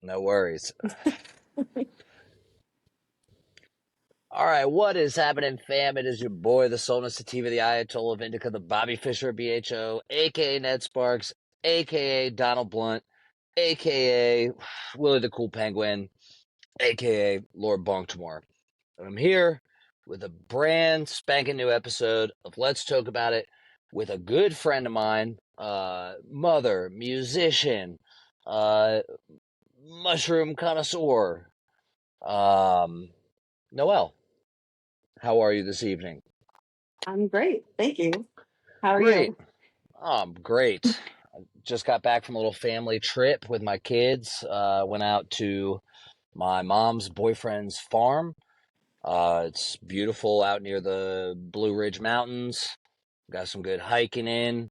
No worries. All right, what is happening, fam? It is your boy, the Soul Sativa, the Ayatollah of Indica, the Bobby Fischer of BHO, aka Ned Sparks, aka Donald Blunt, aka Willie the Cool Penguin, aka Lord Bongtimore. And I'm here with a brand spanking new episode of Let's Talk About It with a good friend of mine, mother, musician, mushroom connoisseur, Noelle. How are you this evening? I'm great. Thank you. How are Great. you? I'm great. I just got back from a little family trip with my kids. Went out to my mom's boyfriend's farm. It's beautiful out near the Blue Ridge Mountains. Got some good hiking in,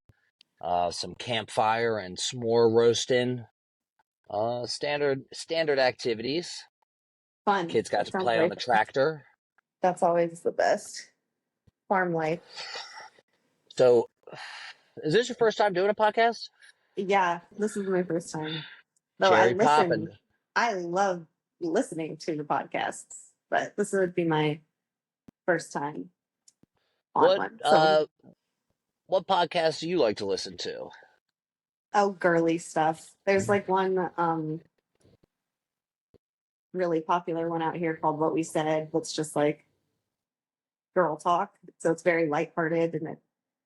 some campfire and s'more roasting. Standard activities. Fun. Kids got That to sounds play on very the fun. tractor. That's always the best. Farm life. So, is this your first time doing a podcast? Yeah, this is my first time. Though I Cherry listen, poppin'. I love listening to the podcasts, but this would be my first time on What one. So, uh what podcasts do you like to listen to? oh, girly stuff. There's like one really popular one out here called What We Said. That's just like girl talk. So it's very lighthearted, and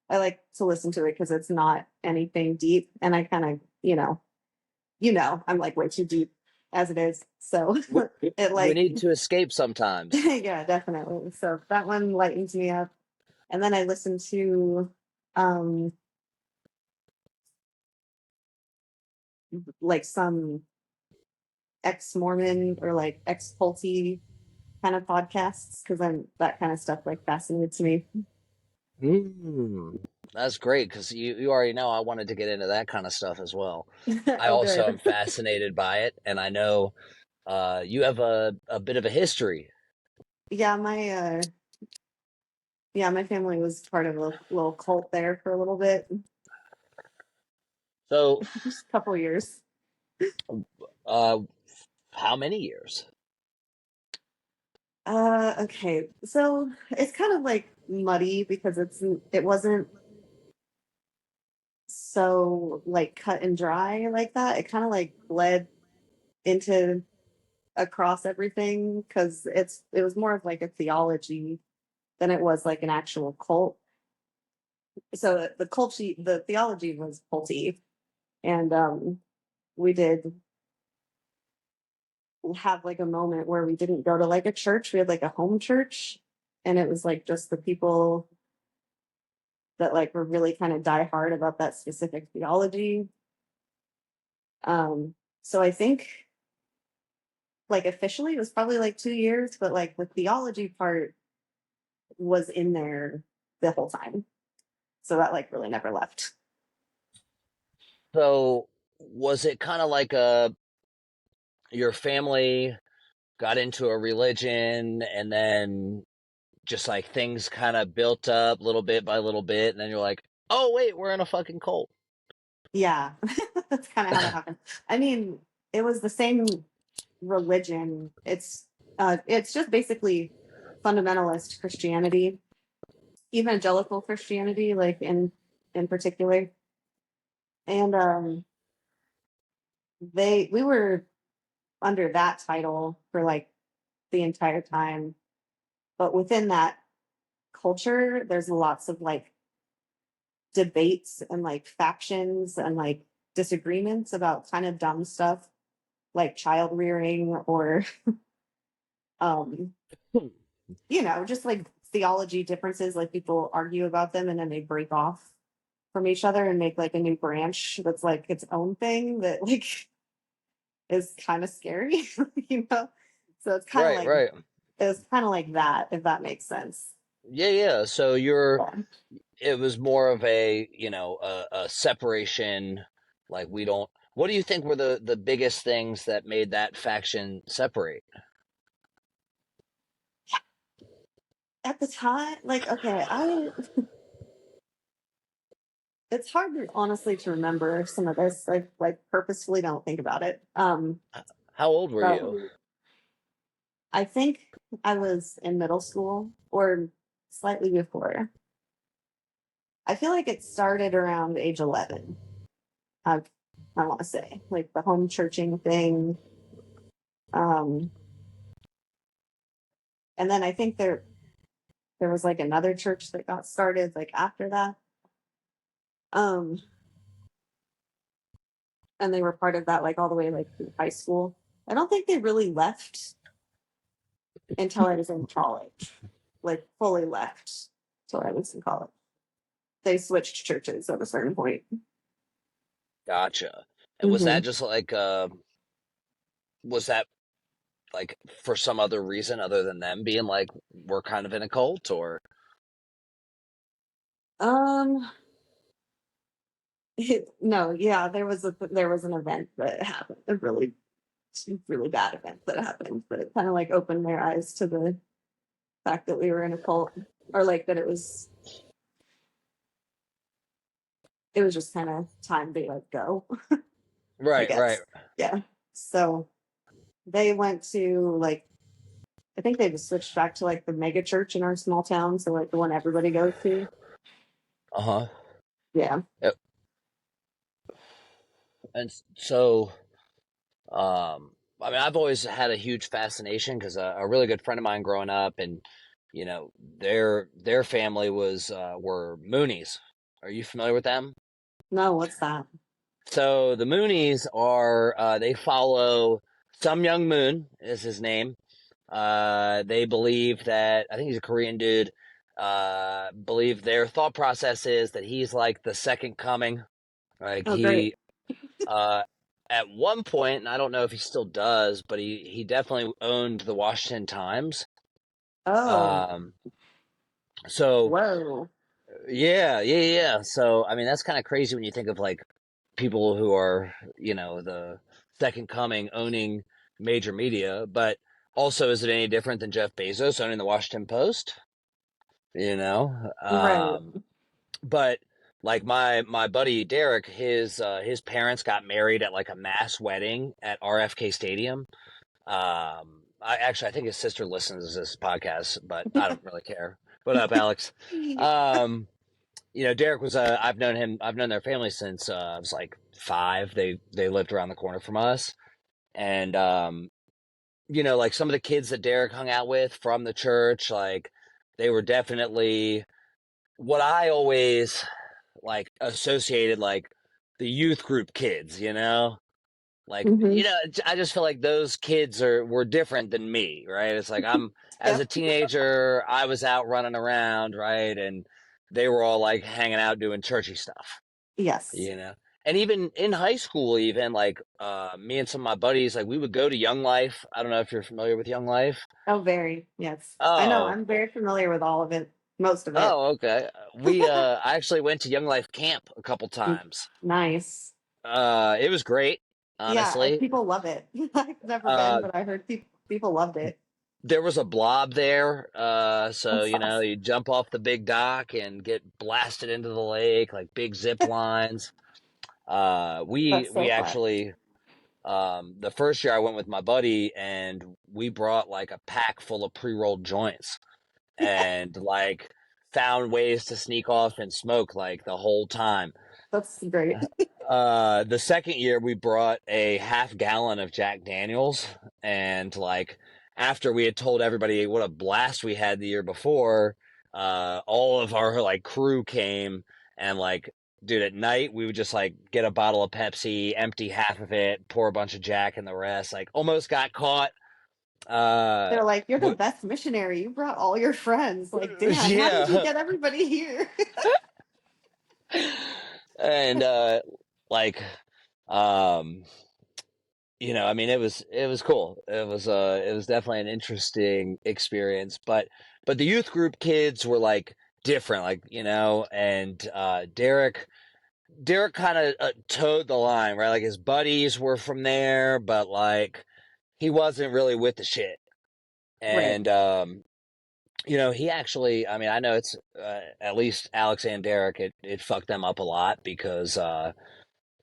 I like to listen to it because it's not anything deep, and I kind of, I'm like way too deep as it is. So We, it we like, need to escape sometimes. yeah, definitely. So that one lightens me up. And then I listen to um like some ex-Mormon or like ex-culty kind of podcasts because I'm that kind of stuff like fascinates me. That's great because you already know I wanted to get into that kind of stuff as well. I Oh, also am good. fascinated by it, and I know you have a bit of a history. Yeah, my family was part of a little cult there for a little bit, So, just a couple years. uh, how many years? Okay. So it's kind of like muddy because it wasn't so like cut and dry like that. It kind of like bled into across everything because it was more of like a theology than it was like an actual cult. So the theology was culty, and we did have like a moment where we didn't go to like a church. We had like a home church, and it was like just the people that like were really kind of die hard about that specific theology. So I think like officially it was probably like 2 years, but like the theology part was in there the whole time. So that like really never left. So, was it kind of like your family got into a religion and then just like things kind of built up little bit by little bit, and then you're like, oh wait, we're in a fucking cult. Yeah, that's kind of how that happened. I mean, it was the same religion. It's just basically fundamentalist Christianity, evangelical Christianity, like in particular. And we were under that title for like the entire time. But within that culture, there's lots of like debates and like factions and like disagreements about kind of dumb stuff like child rearing or um just like theology differences, like people argue about them and then they break off from each other and make like a new branch that's like its own thing that like is kind of scary, you know? So Right, right. it's kind of like that, if that makes sense. Yeah, yeah. So Yeah. it was more of a, a separation. Like we don't. What do you think were the biggest things that made that faction separate? At the time, like, okay, I it's hard honestly to remember some of this. I like purposefully don't think about it. How old were you? So I think I was in middle school or slightly before. I feel like it started around age 11. I, I want to say like the home churching thing. Um, and then I think there was like another church that got started like after that. Um, and they were part of that like all the way like through high school. I don't think they really left until I was in college, like fully left until I was in college. They switched churches at a certain point. Gotcha. And was Mm-hmm. that just like was that like for some other reason other than them being like we're kind of in a cult or Um, no, yeah, there was an event that happened, a really bad event that happened, but it kind of like opened their eyes to the fact that we were in a cult, or like that it was just kind of time to like go, I right, right. guess. Yeah. So they went to like I think they just switched back to like the mega church in our small town, so like the one everybody goes to. Uh-huh. Yeah. Yep. And so I mean I've always had a huge fascination because a really good friend of mine growing up and you know their family was were Moonies. Are you familiar with them? No, what's that? So the Moonies are they follow Some Young Moon is his name. They believe that I think he's a Korean dude. Believe their thought process is that he's like the second coming. Like Oh, great. he uh, at one point, and I don't know if he still does, but he definitely owned the Washington Times. Oh, Um, so whoa. yeah. So I mean, that's kind of crazy when you think of like people who are you know the second coming owning major media, but also is it any different than Jeff Bezos owning the Washington Post? You know, Right. but like my buddy Derek, his parents got married at like a mass wedding at RFK Stadium. I think his sister listens to this podcast, but I don't really care. What up, Alex? Um, you know, Derek was I've known him. I've known their family since I was like 5. They lived around the corner from us, and you know, like some of the kids that Derek hung out with from the church, like they were definitely what I always like associated like the youth group kids, you know? Like, Hmm. you know, I just feel like those kids were different than me, right? It's like I'm as a Yep. teenager, I was out running around, right? And they were all like hanging out doing churchy stuff, Yes. you know? And even in high school, even like me and some of my buddies, like we would go to Young Life. I don't know if you're familiar with Young Life. Oh, very. Yes. I know. Oh, I'm very familiar with all of it, most of it. okay. I actually went to Young Life camp a couple times. Nice. It was great, Yeah, honestly. people love it. I've never been, Uh, but I heard people loved it. there was a blob there, so That's you know awesome. you jump off the big dock and get blasted into the lake like big zip lines. That's We so fun. actually the first year I went with my buddy and we brought like a pack full of pre-rolled joints and like found ways to sneak off and smoke like the whole time. That's great. The second year we brought a half gallon of Jack Daniels, and like after we had told everybody what a blast we had the year before, all of our like crew came and like, dude, at night we would just like get a bottle of Pepsi, empty half of it, pour a bunch of Jack in the rest. Like almost got caught. Uh, They're like, you're the but best missionary. You brought all your friends. Like, Dan, how did you yeah, get everybody here? and like um you know, I mean, it was cool. It was definitely an interesting experience. But the youth group kids were like different, like you know, and Derek kind of towed the line, right? Like his buddies were from there, but like he wasn't really with the shit. Right. And you know, he actually, I mean, I know it's at least Alex and Derek, it fucked them up a lot because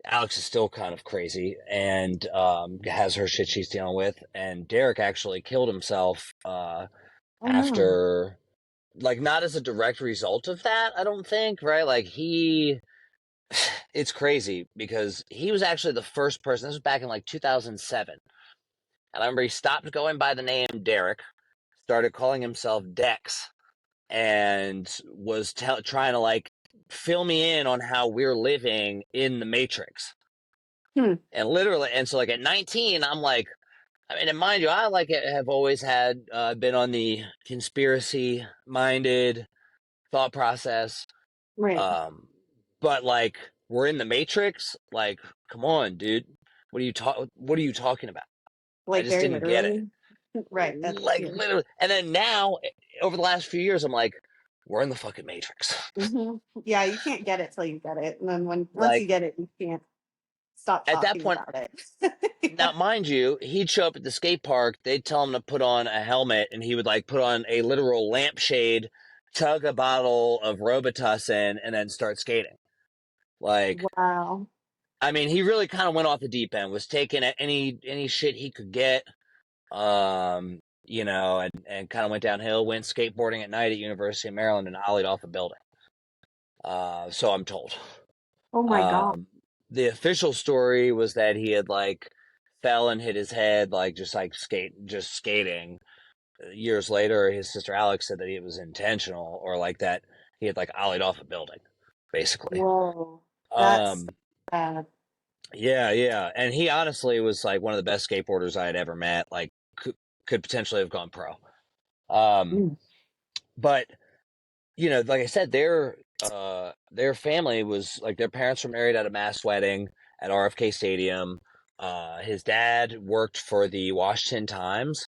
Alex is still kind of crazy and has her shit she's dealing with. And Derek actually killed himself Oh no. after, like, not as a direct result of that, I don't think, right? Like, it's crazy because he was actually the first person, this was back in like 2007. And I remember he stopped going by the name Derek, started calling himself Dex, and was trying to like fill me in on how we're living in the Matrix. Hmm. And literally, and so like at 19, I'm like, I mean, and mind you, I like have always had been on the conspiracy minded thought process. Right. Um, but like we're in the Matrix. Like, come on, dude. What are you talking about? I Like just very didn't get it. literally. Right. That's Like yeah. literally. And then now, over the last few years, I'm like, we're in the fucking Matrix. Yeah, you can't get it till you get it. And then once you Like get it, you can't stop at that talking point, about it. now Yeah. mind you, he'd show up at the skate park. They'd tell him to put on a helmet, and he would like put on a literal lampshade, chug a bottle of Robitussin, and then start skating. Like, Wow. I mean, he really kind of went off the deep end. Was taking any shit he could get. And kind of went downhill. Went skateboarding at night at University of Maryland and ollied off a building. So I'm told. Oh my God. Um, the official story was that he had like fell and hit his head, like just skating. Years later, his sister Alex said that it was intentional, or like that he had like ollied off a building, basically. Whoa. That's Um, bad. yeah, yeah, and he honestly was like one of the best skateboarders I had ever met. Like, could potentially have gone pro. Um, Mm. but like I said, their family was like their parents were married at a mass wedding at RFK Stadium. His dad worked for the Washington Times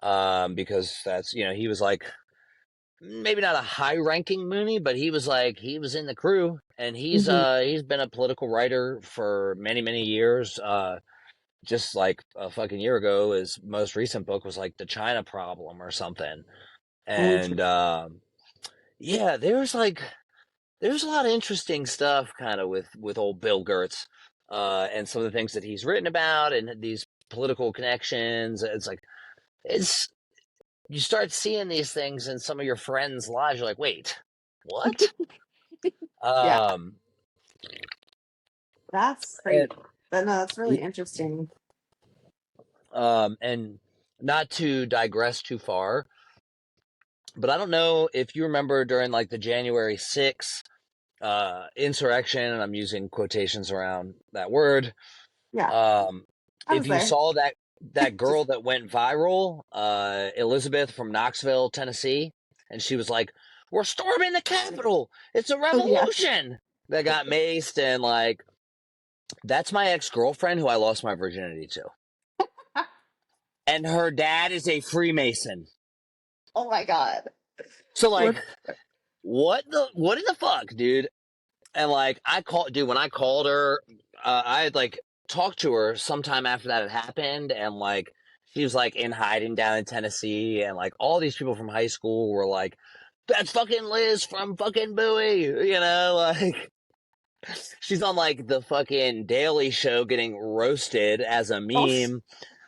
because that's he was like maybe not a high ranking Mooney, but he was in the crew, and Hmm. he's been a political writer for many years. Just like a fucking year ago, his most recent book was like the China Problem or something, and Interesting. yeah, there's a lot of interesting stuff kind of with old Bill Gertz, and some of the things that he's written about and these political connections. It's like it's you start seeing these things in some of your friends' lives. You're like, wait, what? Yeah, Um, that's and crazy. But no, that's really interesting. and not to digress too far, but I don't know if you remember during like the January 6th insurrection, and I'm using quotations around that word. Yeah, Um, I if was you there. saw that Just girl that went viral, Elizabeth from Knoxville, Tennessee, and she was like, "We're storming the Capitol! It's a oh yeah. revolution!" That got maced, and like that's my ex-girlfriend who I lost my virginity to, and her dad is a Freemason. Oh my God. So like, What? what in the fuck, dude? And like I called, dude, when I called her, I had like talked to her sometime after that had happened, and like she was like in hiding down in Tennessee, and like all these people from high school were like, "That's fucking Liz from fucking Bowie," like she's on like the fucking Daily Show getting roasted as a Oh, meme,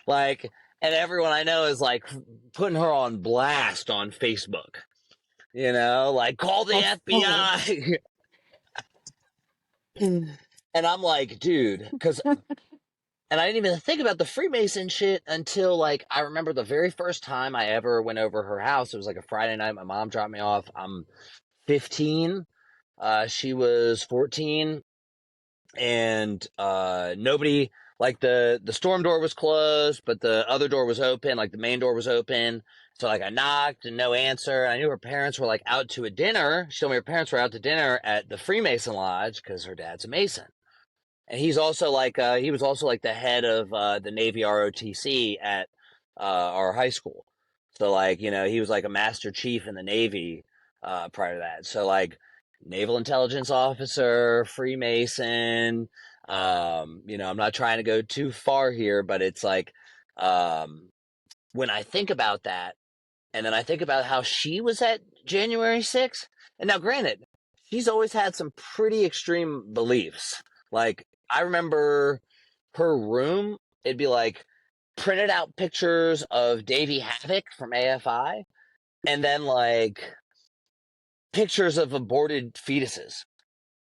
like, and everyone I know is like putting her on blast on Facebook, like call the that's funny. FBI. And I'm like, dude, because and I didn't even think about the Freemason shit until like I remember the very first time I ever went over her house. It was like a Friday night. My mom dropped me off. I'm 15. She was 14, and nobody like the storm door was closed, but the other door was open. Like the main door was open. So like I knocked and no answer. I knew her parents were like out to a dinner. She told me her parents were out to dinner at the Freemason Lodge because her dad's a Mason. And he's also like he was also like the head of the Navy ROTC at our high school. So like he was like a master chief in the Navy prior to that. So like naval intelligence officer, Freemason. I'm not trying to go too far here, but it's like um, when I think about that, and then I think about how she was at January 6th. And now, granted, she's always had some pretty extreme beliefs. Like, I remember her room, it'd be like printed out pictures of Davy Havoc from AFI, and then like pictures of aborted fetuses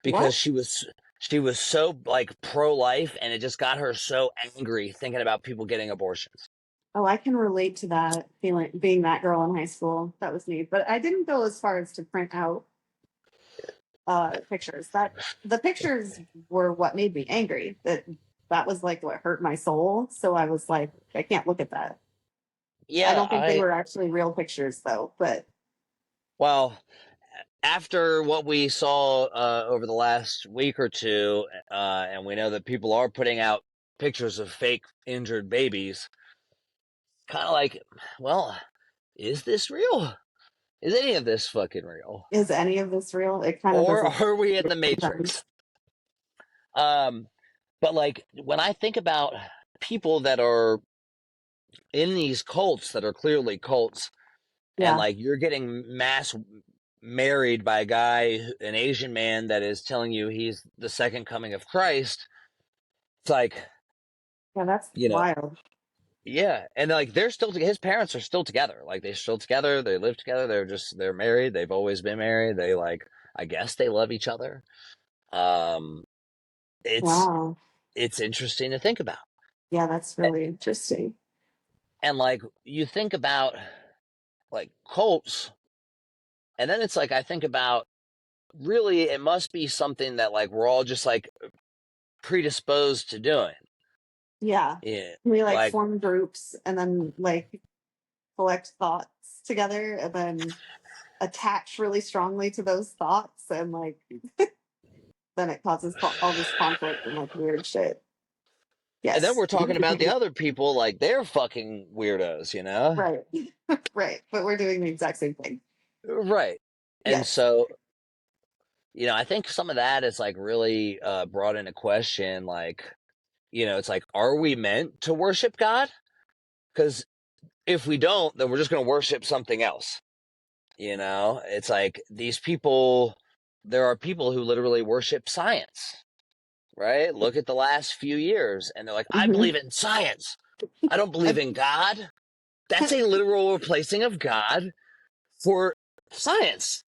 because What? she was so like pro life, and it just got her so angry thinking about people getting abortions. Oh, I can relate to that feeling, being that girl in high school. That was me. But I didn't go as far as to print out pictures. That the pictures were what made me angry. That was like what hurt my soul. So I was like, I can't look at that. I Yeah, don't think they were actually real pictures though, but well, after what we saw over the last week or two, and we know that people are putting out pictures of fake injured babies, kind of like, well, is this real? Is any of this fucking real? is any of this real? It kind of Or doesn't are we in the sometimes. Matrix? Um, but like when I think about people that are in these cults that are clearly cults, and Yeah. like you're getting mass married by a guy, an Asian man that is telling you he's the second coming of Christ, it's like, Yeah, that's you know, wild. yeah, and like they're still his parents are still together. Like they're still together. They live together. They're married. They've always been married. They like I guess they love each other. Um, it's Wow. it's interesting to think about. Yeah, that's really interesting. And like you think about like cults, and then it's like I think about really it must be something that like we're all just like predisposed to doing. Yeah. Yeah, We like like form groups and then like collect thoughts together and then attach really strongly to those thoughts and like then it causes all this conflict and like weird shit. and then Yes. we're talking about the other people like they're fucking weirdos, you know? Right. Right. But we're doing the exact same thing. Right. And Yes. so, I think some of that is like really brought into question like, it's like are we meant to worship God? Cuz if we don't, then we're just going to worship something else. It's like these people there are people who literally worship science, right? Look at the last few years and they're like, I Hmm. believe in science. I don't believe in God. That's a literal replacing of God for science.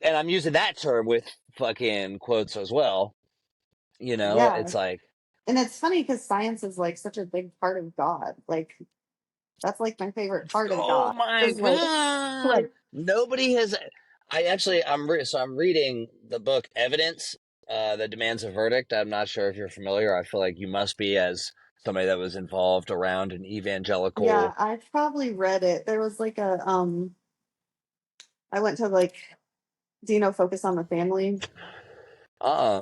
And I'm using that term with fucking quotes as well. Yeah. It's like, And it's funny because science is like such a big part of God. Like that's like my favorite part of oh God. my Is God. like Nobody has. So I'm reading the book Evidence that Demands a Verdict. I'm not sure if you're familiar. I feel like you must be as somebody that was involved around an yeah, evangelical. I've probably read it. There was like a I went to like do you know Focus on the Family? Uh,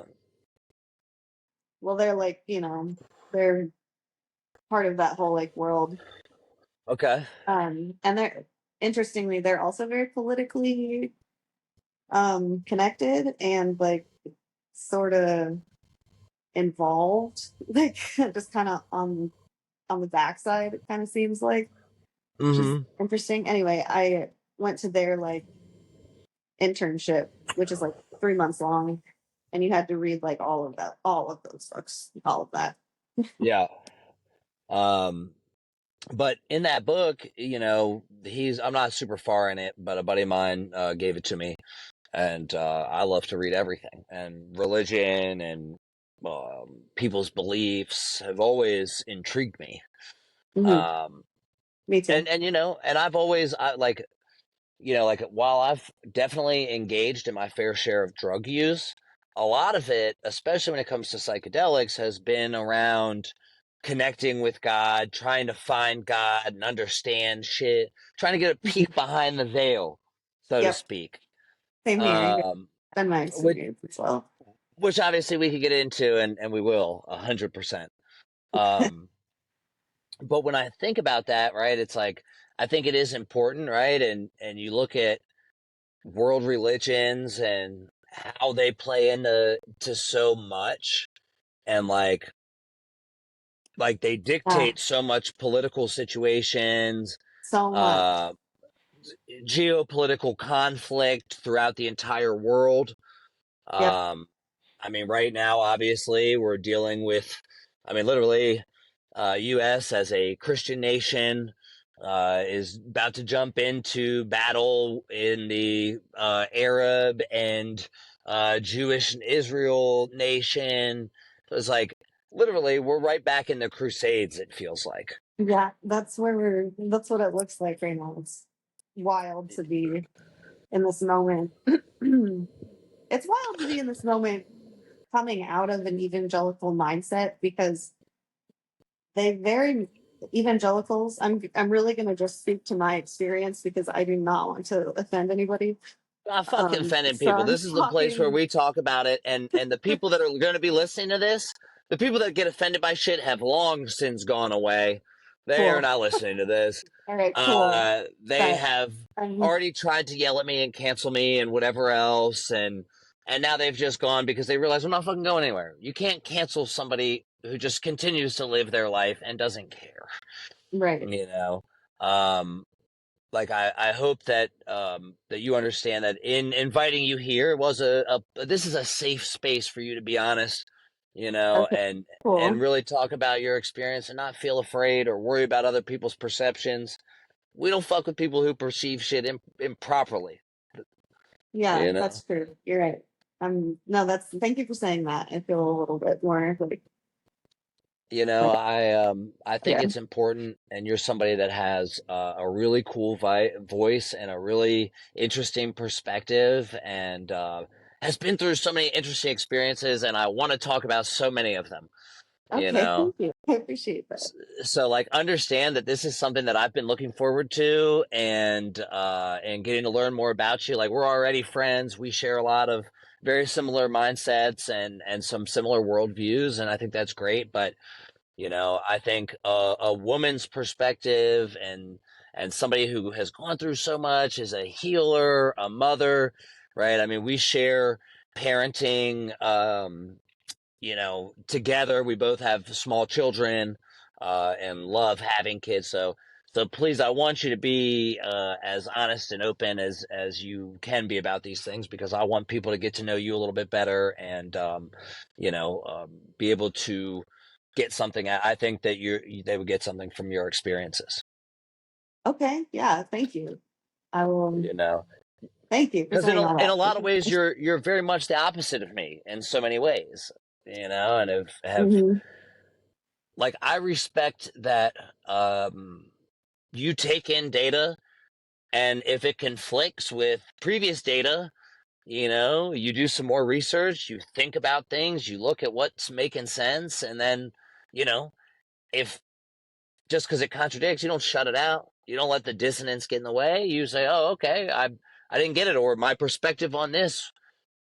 Well, they're like, they're part of that whole like world. okay. And they're interestingly, they're also very politically connected and like sort of involved, like just kind of on the backside, it kind of seems like, which is Mm-hmm. interesting. Anyway, I went to their like internship, which is like 3 months long, and you had to read like all of those books, all of that. Yeah. Um, but in that book, I'm not super far in it, but a buddy of mine gave it to me, and I love to read everything, and religion and people's beliefs have always intrigued me. Hmm. Um, Me too. and I've always like while I've definitely engaged in my fair share of drug use, a lot of it, especially when it comes to psychedelics, has been around connecting with God, trying to find God and understand shit, trying to get a peek behind the veil, so to Yep. speak. Same here. Yeah. Um, Been my which, experience as well. which obviously we could get into, and we will 100%. Um, but when I think about that, right, it's like I think it is important, right? And you look at world religions and how they play into so much, and like they Yeah, dictate so much political situations, so much. uh geopolitical conflict throughout the entire world. Yep. um I mean, right now, obviously, we're dealing with, I mean, literally, U.S. as a Christian nation is about to jump into battle in the Arab and Jewish and Israel nation. So it's like, literally, we're right back in the Crusades, it feels like. Yeah, that's what it looks like right now. It's wild to be in this moment. It's wild to be in this moment coming out of an evangelical mindset because they very evangelicals. I'm really going to just speak to my experience because I do not want to offend anybody. Not fucking offending So people. I'm This is the place where talking we talk about it, and the people that are going to be listening to this, the people that get offended by shit have long since gone away. They are cool. not listening to this. All right, cool. They But have um, already tried to yell at me and cancel me and whatever else, and now they've just gone because they realize I'm not fucking going anywhere. You can't cancel somebody who just continues to live their life and doesn't care. right. You know. Um, like I hope that that you understand that in inviting you here it was a this is a safe space for you to be honest, you know, Okay, and cool. really talk about your experience and not feel afraid or worry about other people's perceptions. We don't fuck with people who perceive shit improperly, Yeah, you know. that's true. You're right. No, that's thank you for saying that. I feel a little bit more You know, like I think yeah. it's important, and you're somebody that has a really cool voice and a really interesting perspective, and has been through so many interesting experiences, and I want to talk about so many of them. You Okay, know, thank you. I appreciate that. so like understand that this is something that I've been looking forward to, and getting to learn more about you. Like we're already friends, we share a lot of very similar mindsets and some similar worldviews, and I think that's great, but you know, I think a woman's perspective and somebody who has gone through so much is a healer, a mother, right? I mean, we share parenting, you know, together. We both have small children and love having kids. So please, I want you to be as honest and open as you can be about these things because I want people to get to know you a little bit better and you know be able to get something. I think that they would get something from your experiences. Okay, yeah, thank you. I will You know, thank you for because saying all in a that. lot of ways you're very much the opposite of me in so many ways. You know, and have Hmm. like I respect that you take in data and if it conflicts with previous data, you know, you do some more research, you think about things, you look at what's making sense, and then, you know, if just because it contradicts, you don't shut it out. You don't let the dissonance get in the way. You say, "Oh, okay, I didn't get it," or my perspective on this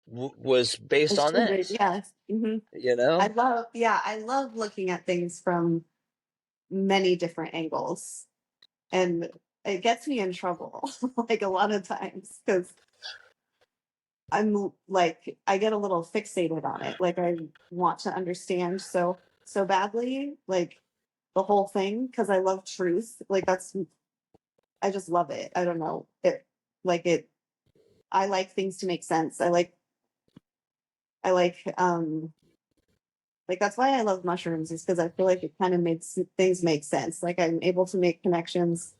was based It's on true, but this. yes. You know? I love looking at things from many different angles. And it gets me in trouble like a lot of times because I'm like I get a little fixated on it. Like I want to understand so badly, like the whole thing because I love truth. Like that's I just love it. I don't know. It I like things to make sense. I like that's why I love mushrooms is because I feel like it kind of makes things make sense. Like I'm able to make connections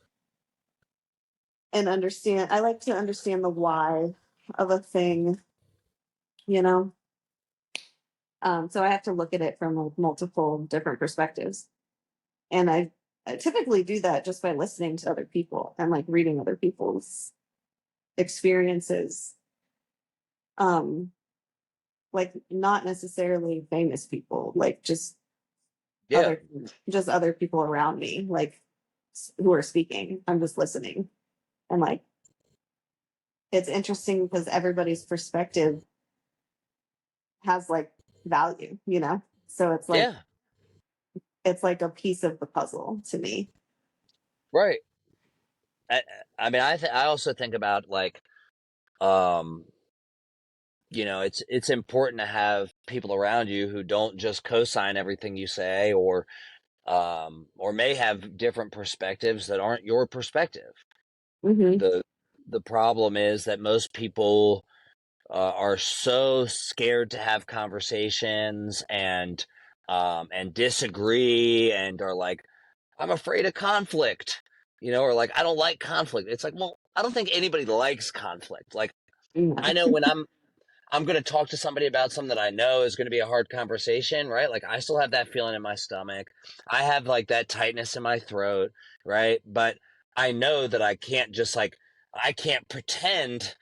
and understand. I like to understand the why of a thing, you know. So I have to look at it from like, multiple different perspectives, and I typically do that just by listening to other people and like reading other people's experiences. Um, like not necessarily famous people, like Yeah, other just other people around me, like who are speaking. I'm just listening, and like it's interesting because everybody's perspective has like value, you know. So yeah, it's like a piece of the puzzle to me. right. I, I mean, I also think about like, um, you know, it's important to have people around you who don't just co-sign everything you say, or may have different perspectives that aren't your perspective. Hmm. The the problem is that most people are so scared to have conversations and disagree and are like, I'm afraid of conflict, or like, I don't like conflict. It's like, well, I don't think anybody likes conflict. Like, I No. know when I'm going to talk to somebody about something that I know is going to be a hard conversation, right? Like, I still have that feeling in my stomach. I have like that tightness in my throat, right? But I know that I can't just like, I can't pretend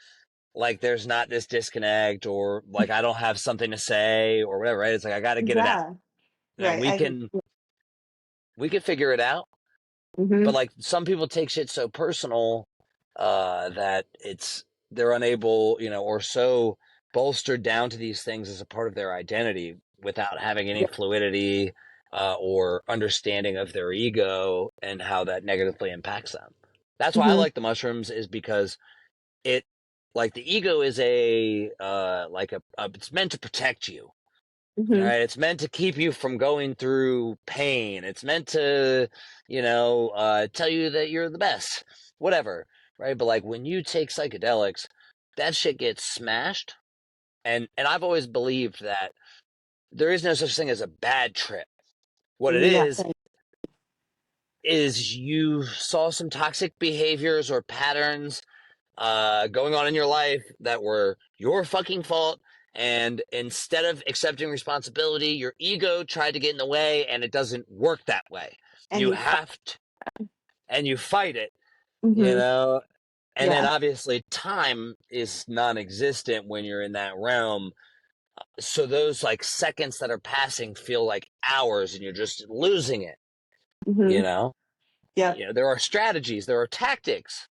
like there's not this disconnect or like I don't have something to say or whatever, right? It's like I got to get it out. Yeah. And Right. we can figure it out. But Mm-hmm. like some people take shit so personal that they're unable, or so bolstered down to these things as a part of their identity without having any fluidity or understanding of their ego and how that negatively impacts them. That's why I Mm-hmm. like the mushrooms, is because it like the ego is a like a it's meant to protect you. All Mm-hmm. right, it's meant to keep you from going through pain. It's meant to, tell you that you're the best, whatever, right? But like when you take psychedelics, that shit gets smashed. And I've always believed that there is no such thing as a bad trip. What it Yeah. is you saw some toxic behaviors or patterns going on in your life that were your fucking fault. And instead of accepting responsibility, your ego tried to get in the way, and it doesn't work that way. And You you fight. have to, and you fight it, you Mm-hmm. know? And then Yeah. obviously, time is non existent when you're in that realm. So those like seconds that are passing feel like hours, and you're just losing it, you Mm-hmm. know? Yep. There are strategies, there are tactics,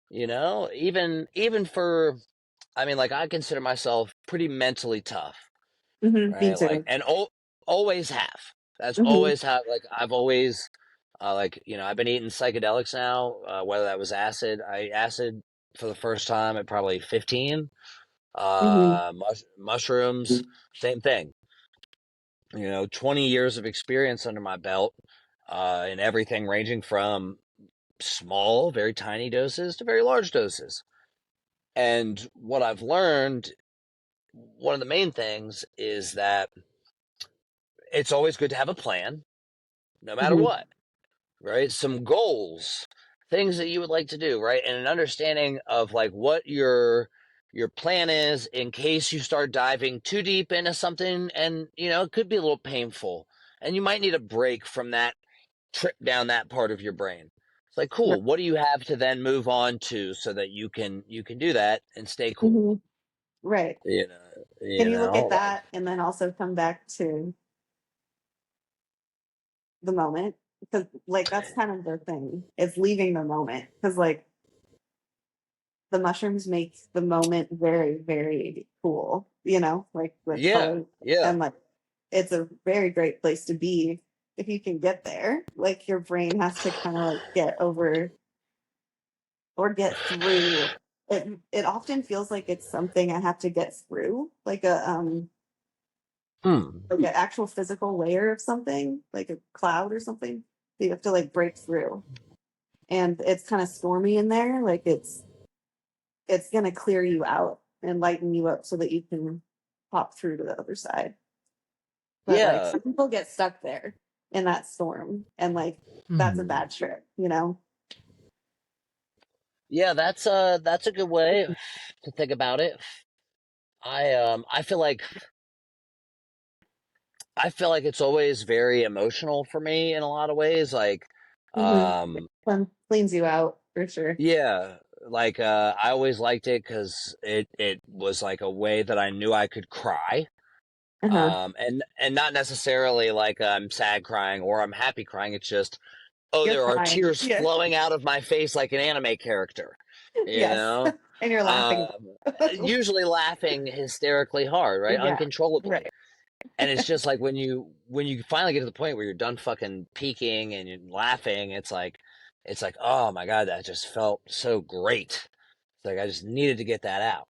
even for, I mean, like, I consider myself pretty mentally tough, Mm-hmm. Me right? Like, too. and always have. That's Mm-hmm. always how, like, I've always, like, I've been eating psychedelics now, whether that was acid. I acid for the first time at probably 15. Mm-hmm. Mushrooms, same thing. 20 years of experience under my belt, in everything ranging from small, very tiny doses to very large doses. And what I've learned, one of the main things is that it's always good to have a plan, no matter Mm-hmm. what, right? Some goals, things that you would like to do, right? And an understanding of like what your plan is in case you start diving too deep into something, and it could be a little painful and you might need a break from that trip down that part of your brain. It's like, Right. cool, what do you have to then move on to so that you can do that and stay cool? Mm-hmm. Right. You know, Can you look at like, that and then also come back to the moment? Because like that's kind of the thing. It's leaving the moment. Because like the mushrooms make the moment very, very cool, like with yeah, color. yeah. And like it's a very great place to be if you can get there. Like your brain has to kind of like get over or get through. It often feels like it's something I have to get through, Hmm. like an actual physical layer of something, like a cloud or something. That you have to like break through. And it's kind of stormy in there. Like it's gonna clear you out and lighten you up so that you can pop through to the other side. But like Yeah, some people get stuck there in that storm and like that's a hmm. bad trip. Yeah, that's a good way to think about it. I feel like it's always very emotional for me in a lot of ways. Like, Mm-hmm. um, Cleans you out for sure. yeah, like I always liked it because it was like a way that I knew I could cry. Uh-huh. And not necessarily like I'm sad crying or I'm happy crying. It's just, oh, You're there are crying. tears Yeah. flowing out of my face like an anime character, you Yes. know? And you're laughing. Um, Usually laughing hysterically hard, right? Yeah. Right. Uncontrollably. And it's just like when you finally get to the point where you're done fucking peaking and you're laughing, it's like, oh my God, that just felt so great. It's like I just needed to get that out.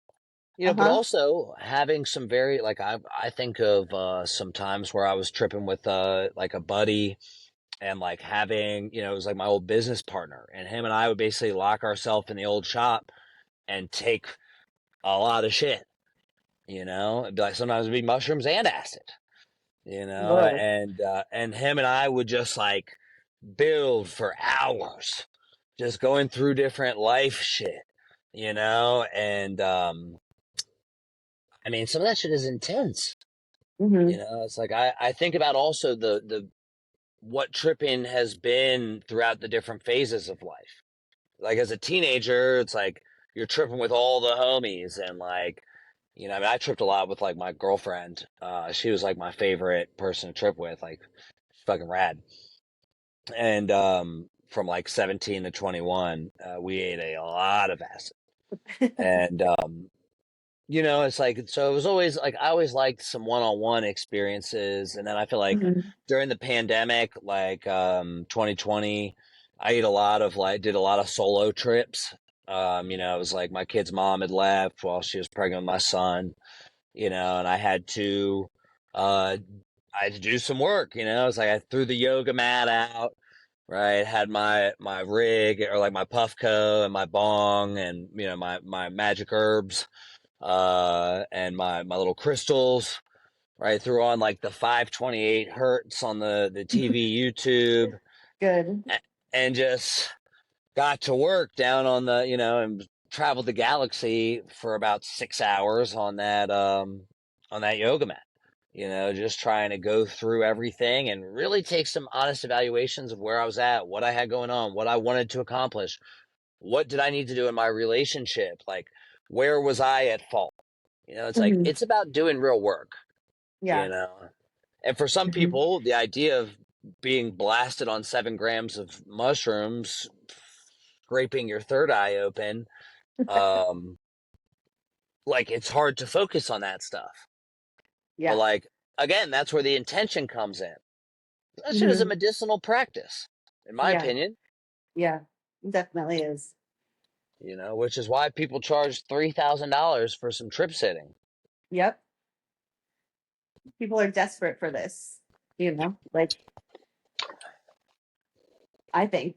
But Uh-huh. also having some very like I think of some times where I was tripping with like a buddy, and like having, it was like my old business partner, and him and I would basically lock ourselves in the old shop and take a lot of shit, It'd be like sometimes it'd be mushrooms and acid, Whoa. and him and I would just like build for hours, just going through different life shit, and I mean some of that shit is intense. Hmm. It's like I think about also the what tripping has been throughout the different phases of life. Like as a teenager, it's like you're tripping with all the homies and like, I mean, I tripped a lot with like my girlfriend. She was like my favorite person to trip with, like fucking rad. And from like 17 to 21, we ate a lot of acid. And it's like so it was always like I always liked some one-on-one experiences, and then I feel like Hmm. during the pandemic, like 2020, I did a lot of solo trips. It was like my kid's mom had left while she was pregnant with my son, and uh I had to do some work, It's like I threw the yoga mat out, right? Had my rig or like my Puffco and my bong and my magic herbs and my little crystals, right? Threw on like the 528 hertz on the TV YouTube Good. and just got to work down on and traveled the galaxy for about 6 hours on that yoga mat. Just trying to go through everything and really take some honest evaluations of where I was at, what I had going on, what I wanted to accomplish, what did I need to do in my relationship, like where was I at fault. It's like Hmm. it's about doing real work, you Yeah. know. And for some Hmm. people, the idea of being blasted on 7 grams of mushrooms, scraping your third eye open, um, like it's hard to focus on that stuff. But Yeah. like again, that's where the intention comes in. That shit is a Hmm. medicinal practice, in my Yeah. opinion. Yeah. Definitely is. Which is why people charge $3,000 for some trip sitting. Yep. People are desperate for this, like I think.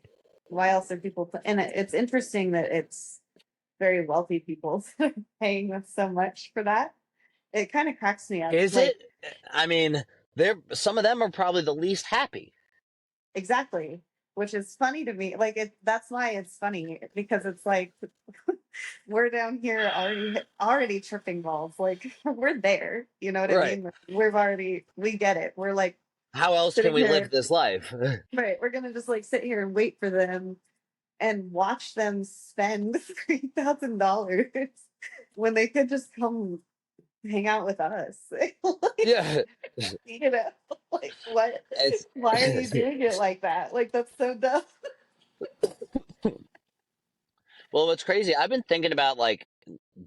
Why else are people and it's interesting that it's very wealthy people that are paying us so much for that. It kind of cracks me up. Is Like, it? I mean, some of them are probably the least happy. exactly. Which is funny to me. Like that's why it's funny because it's like we're down here already tripping balls. Like we're there. You know what I Right. mean? We get it. We're like How else can sitting we live here. this life? Right. We're gonna just like sit here and wait for them and watch them spend $3,000 when they could just come hang out with us. Like, Yeah. you know, like what? It's Why are you doing it like that? Like that's so dumb. well, what's crazy, I've been thinking about like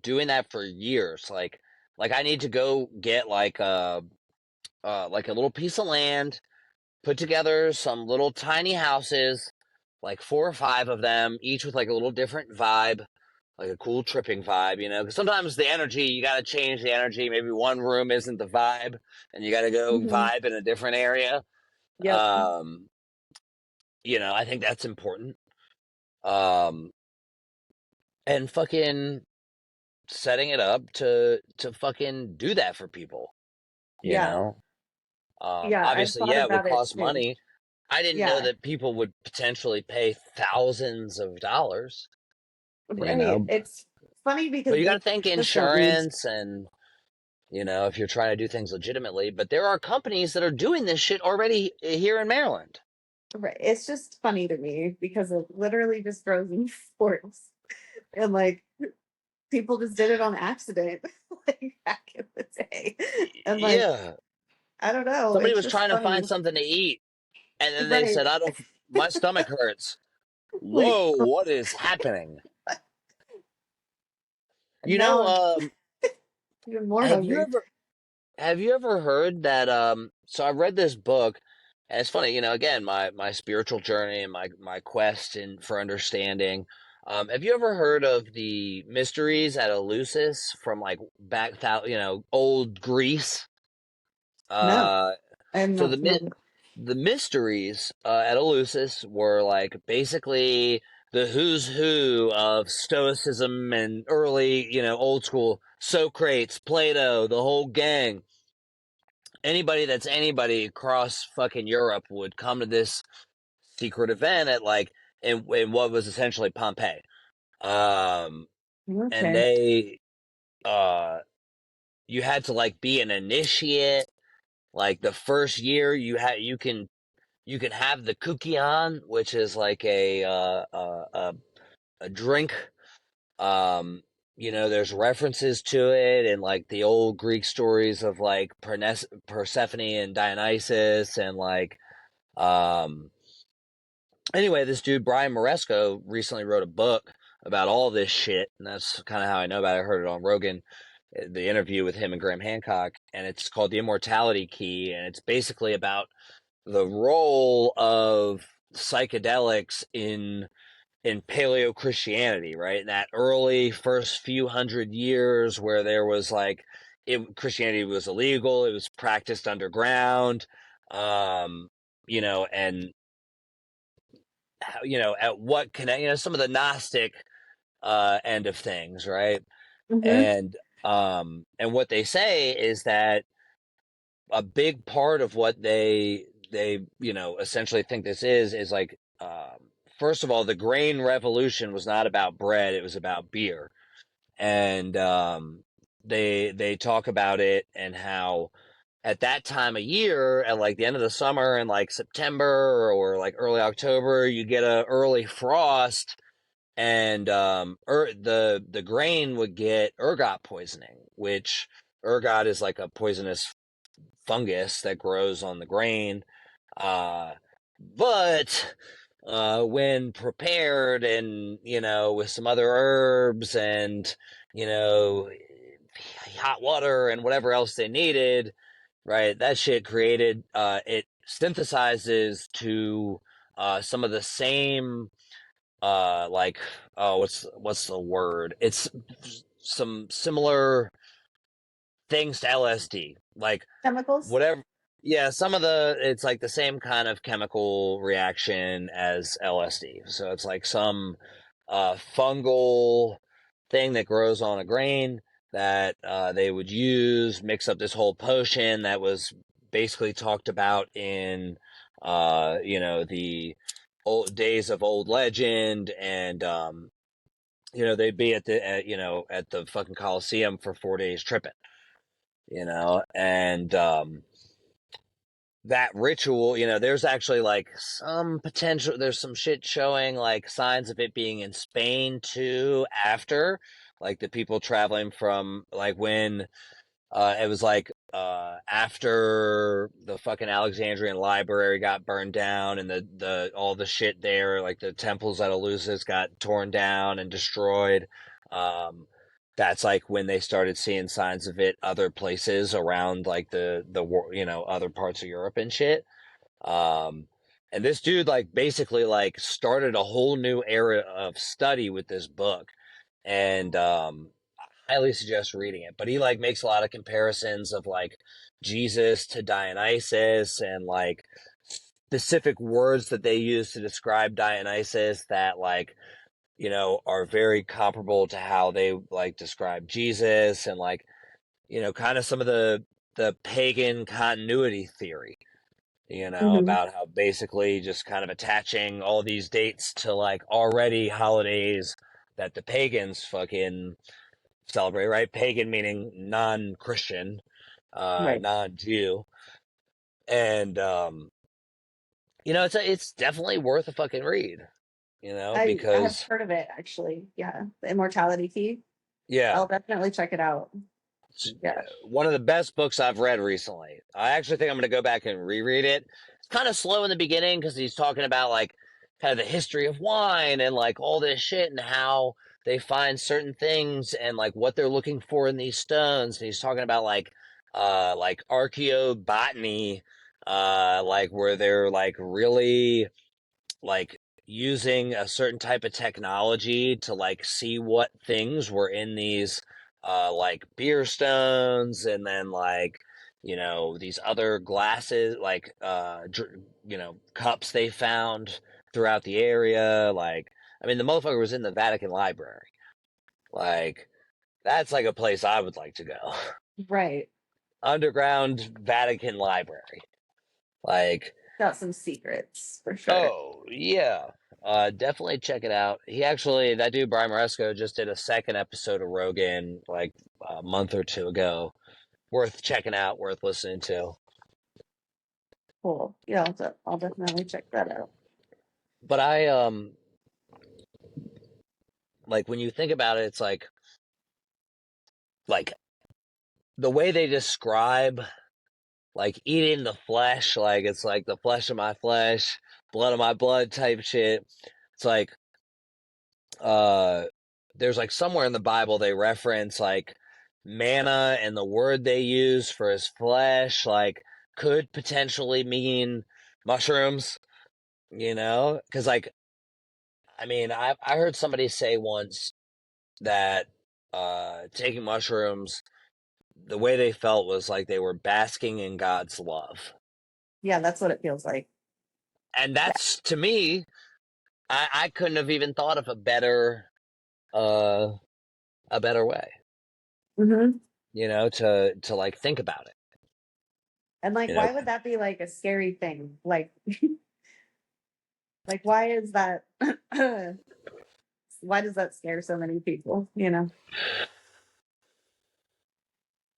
doing that for years. Like I need to go get like a little piece of land, put together some little tiny houses, like 4 or 5 of them, each with like a little different vibe, like a cool tripping vibe, Because sometimes the energy, you got to change the energy. Maybe one room isn't the vibe, and you got to go Hmm. vibe in a different area. Yep. Um, I think that's important. Um, and fucking setting it up to fucking do that for people, you Yeah. know. Yeah. I've Obviously, thought yeah, it would about it cost too. money. I didn't know Yeah. that people would potentially pay thousands of dollars, Right. It's funny but because you got to they think just don't need. insurance and, if you're trying to do things legitimately. But there are companies that are doing this shit already here in Maryland. Right. It's just funny to me because it literally just throws me sports. And like people just did it on accident, like back in the day. And like, Yeah. I don't know, Somebody it's was just trying to find funny. something to eat, and then they Right. said, I don't, my stomach hurts. Like Whoa, what is happening? You now know, I'm um, even more have you hungry. ever Have you ever heard that so I read this book and it's funny, again, my spiritual journey and my quest for understanding. Have you ever heard of the mysteries at Eleusis from like old Greece? No, Uh I'm so not familiar. the mysteries at Eleusis were like basically the who's who of Stoicism and early, old school Socrates, Plato, the whole gang. Anybody that's anybody across fucking Europe would come to this secret event at like in what was essentially Pompeii. Um, and Okay. they you had to like be an initiate. Like the first year, you can have the kukion, which is like a drink. Um, there's references to it in like the old Greek stories of like Persephone and Dionysus, and like um, anyway, this dude Brian Moresco recently wrote a book about all this shit, and that's kind of how I know about it. I heard it on Rogan, the interview with him and Graham Hancock, and it's called The Immortality Key, and it's basically about the role of psychedelics in paleo Christianity, right? In that early first few hundred years where there was like Christianity was illegal, it was practiced underground, um, and at what connect, some of the Gnostic end of things, right? Mm-hmm. And what they say is that a big part of what they essentially think this is like first of all, the grain revolution was not about bread, it was about beer. And they talk about it and how at that time of year, at like the end of the summer in like September or like early October, you get a early frost, and the grain would get ergot poisoning, which ergot is like a poisonous fungus that grows on the grain. Uh, but when prepared and, with some other herbs and, you know, hot water and whatever else they needed, right, that shit created, it synthesizes to some of the same, like, oh, what's the word? It's some similar things to LSD. Like, Chemicals. whatever. Yeah, it's like the same kind of chemical reaction as LSD. So it's like some fungal thing that grows on a grain that they would use, mix up this whole potion that was basically talked about in, the old days of old legend. And, they'd be at the fucking Coliseum for 4 days tripping, and, that ritual, there's actually like some potential, there's some shit showing like signs of it being in Spain too after, like the people traveling from like when it was like after the fucking Alexandrian library got burned down and the all the shit there, like the temples at Eleusis got torn down and destroyed. Um, that's like when they started seeing signs of it other places around like the other parts of Europe and shit. Um, and this dude like basically like started a whole new era of study with this book, and highly suggest reading it. But he like makes a lot of comparisons of like Jesus to Dionysus and like specific words that they use to describe Dionysus that like are very comparable to how they like describe Jesus, and like kind of some of the pagan continuity theory, Mm-hmm. about how basically just kind of attaching all these dates to like already holidays that the pagans fucking celebrate, right? Pagan meaning non-Christian, Right. non-Jew. And it's definitely worth a fucking read, I have because heard of it actually. Yeah, the Immortality Key. yeah, I'll definitely check it out. it's Yeah. one of the best books I've read recently. I actually think I'm going to go back and reread it. It's kind of slow in the beginning because he's talking about like kind of the history of wine and like all this shit and how they find certain things and like what they're looking for in these stones. And he's talking about like archaeobotany, like where they're like really like using a certain type of technology to like see what things were in these like beer stones, and then like these other glasses like cups they found throughout the area, like I mean, the motherfucker was in the Vatican Library. Like, that's like a place I would like to go. Right. Underground Vatican Library. Like, Got some secrets for sure. oh, yeah. Definitely check it out. He actually, that dude, Brian Moresco, just did a second episode of Rogan like a month or two ago. Worth checking out, worth listening to. Cool. Yeah, I'll definitely check that out. But like when you think about it, it's like the way they describe like eating the flesh, like it's like the flesh of my flesh, blood of my blood type shit. It's like uh there's like somewhere in the Bible they reference like manna, and the word they use for his flesh like could potentially mean mushrooms, because like I mean I heard somebody say once that taking mushrooms, the way they felt was like they were basking in God's love. Yeah, that's what it feels like. And that's, to me, I couldn't have even thought of uh a better way, Mm-hmm. to like think about it. And like, You know, why would that be like a scary thing? Like why is that? Why does that scare so many people? You know?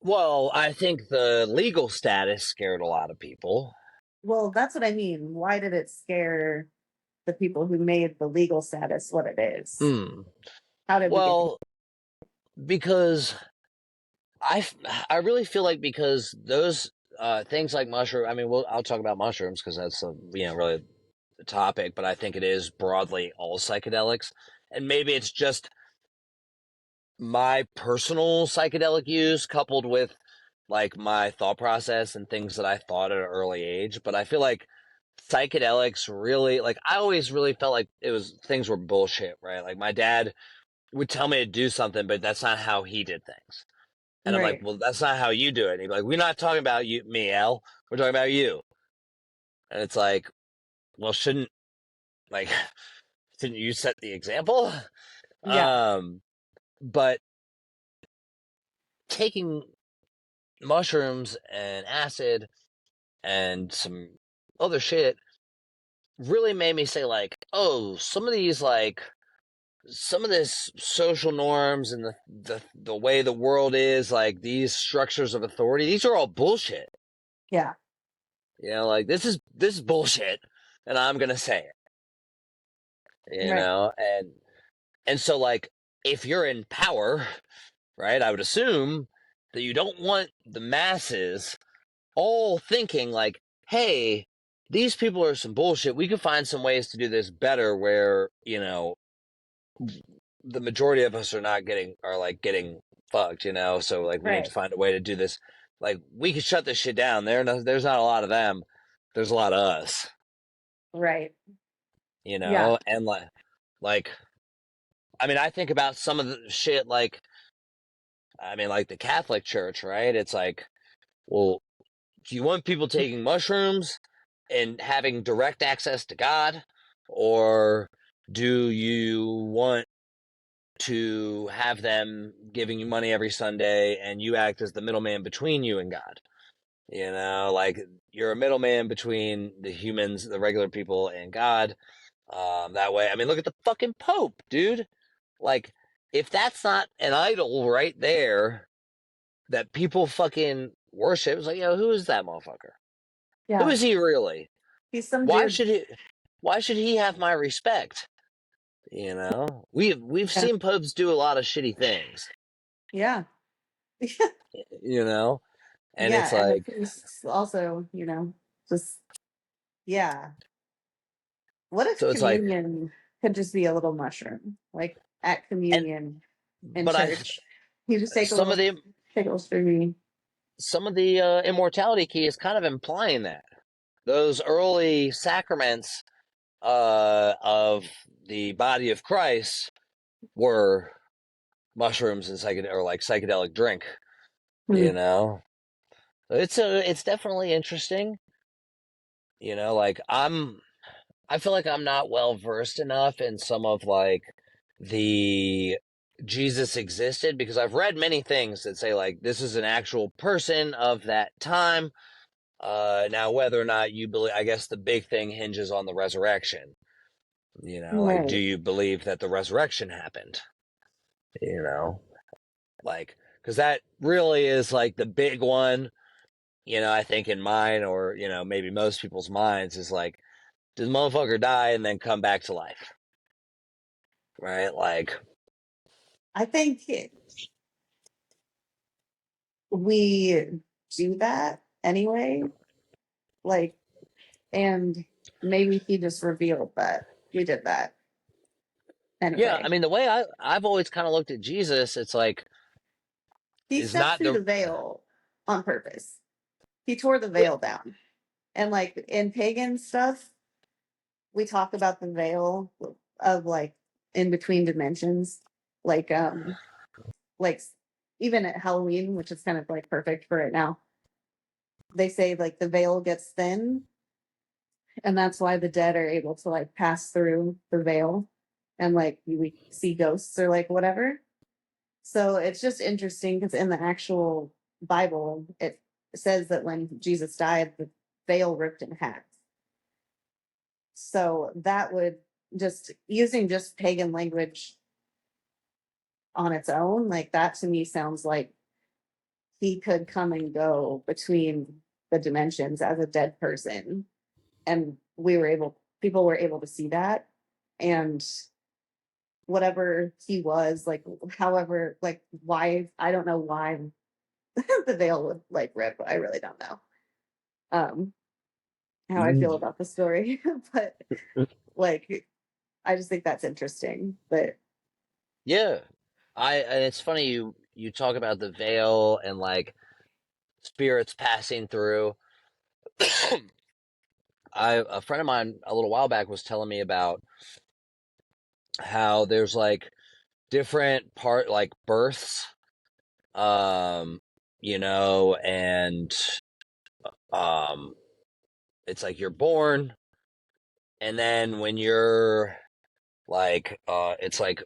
well, I think the legal status scared a lot of people. Well, that's what I mean. Why did it scare the people who made the legal status what it is? Hmm. How did we get? Well, because I I really feel like because those things like mushroom. I mean, I'll talk about mushrooms because that's really the topic, but I think it is broadly all psychedelics, and maybe it's just my personal psychedelic use coupled with like my thought process and things that I thought at an early age. But I feel like psychedelics really, like, I always really felt like things were bullshit, right? Like my dad would tell me to do something, but that's not how he did things. And I'm like, Right. well, that's not how you do it. And he'd be like, we're not talking about you, me, Al. We're talking about you. And it's like, well, like, shouldn't you set the example? Yeah. But taking mushrooms and acid and some other shit really made me say like, oh, some of this social norms and the way the world is, like these structures of authority, these are all bullshit. Yeah. Like this is bullshit, and I'm gonna say it. Right. And so like if you're in power, right, I would assume that you don't want the masses all thinking like, hey, these people are some bullshit. We could find some ways to do this better where, the majority of us are getting fucked, so like we need to Right. find a way to do this. Like we could shut this shit down. There's not a lot of them. There's a lot of us, Right. Yeah. and like I mean I think about some of the shit like I mean like the Catholic Church, right? It's like, well, do you want people taking mushrooms and having direct access to God? Or do you want to have them giving you money every Sunday and you act as the middleman between you and God? Like you're a middleman between the humans, the regular people, and God. That way, I mean, look at the fucking Pope, dude. Like, if that's not an idol right there that people fucking worship, it's like, who is that motherfucker? Who Yeah. is he really? He's some Why dude. should he? Why should he have my respect? We've Yeah. seen popes do a lot of shitty things. Yeah. You know, and it's Yeah. And the like, priests also, just, yeah. What if so it's like, communion could just be a little mushroom? Like at and communion in but church. You just take a some little of the stringy. immortality key is kind of implying that those early sacraments of the body of Christ were mushrooms and psychedelic drink. Hmm. You know, it's definitely interesting. Like I feel like I'm not well versed enough in some of like the Jesus existed, because I've read many things that say like this is an actual person of that time. Now whether or not you believe, I guess the big thing hinges on the resurrection. Like, do Right. you believe that the resurrection happened? You know, like, because that really is like the big one. I think in mine, or maybe most people's minds, is like, did the motherfucker die and then come back to life? Right? Like, I think we do that anyway. Like, and maybe he just revealed that we did that yeah. I anyway. mean, the way I've always kind of looked at Jesus, it's like, He is stepped not through the the veil on purpose. He tore the yeah. veil down. And like in pagan stuff, we talk about the veil of like in between dimensions. Like like even at Halloween, which is kind of like perfect for it now, they say like the veil gets thin, and that's why the dead are able to like pass through the veil, and like we see ghosts or like whatever. So it's just interesting because in the actual Bible it says that when Jesus died, the veil ripped in half. So that would, just using just pagan language on its own, like that to me sounds like he could come and go between the dimensions as a dead person, and people were able to see that, and whatever he was like, however, like why, I don't know why the veil would like rip. I really don't know um how I feel about the story, but like I just think that's interesting. But Yeah. And it's funny you talk about the veil and like spirits passing through. A friend of mine a little while back was telling me about how there's like different part like births, um, and um, it's like you're born, and then when you're like, it's like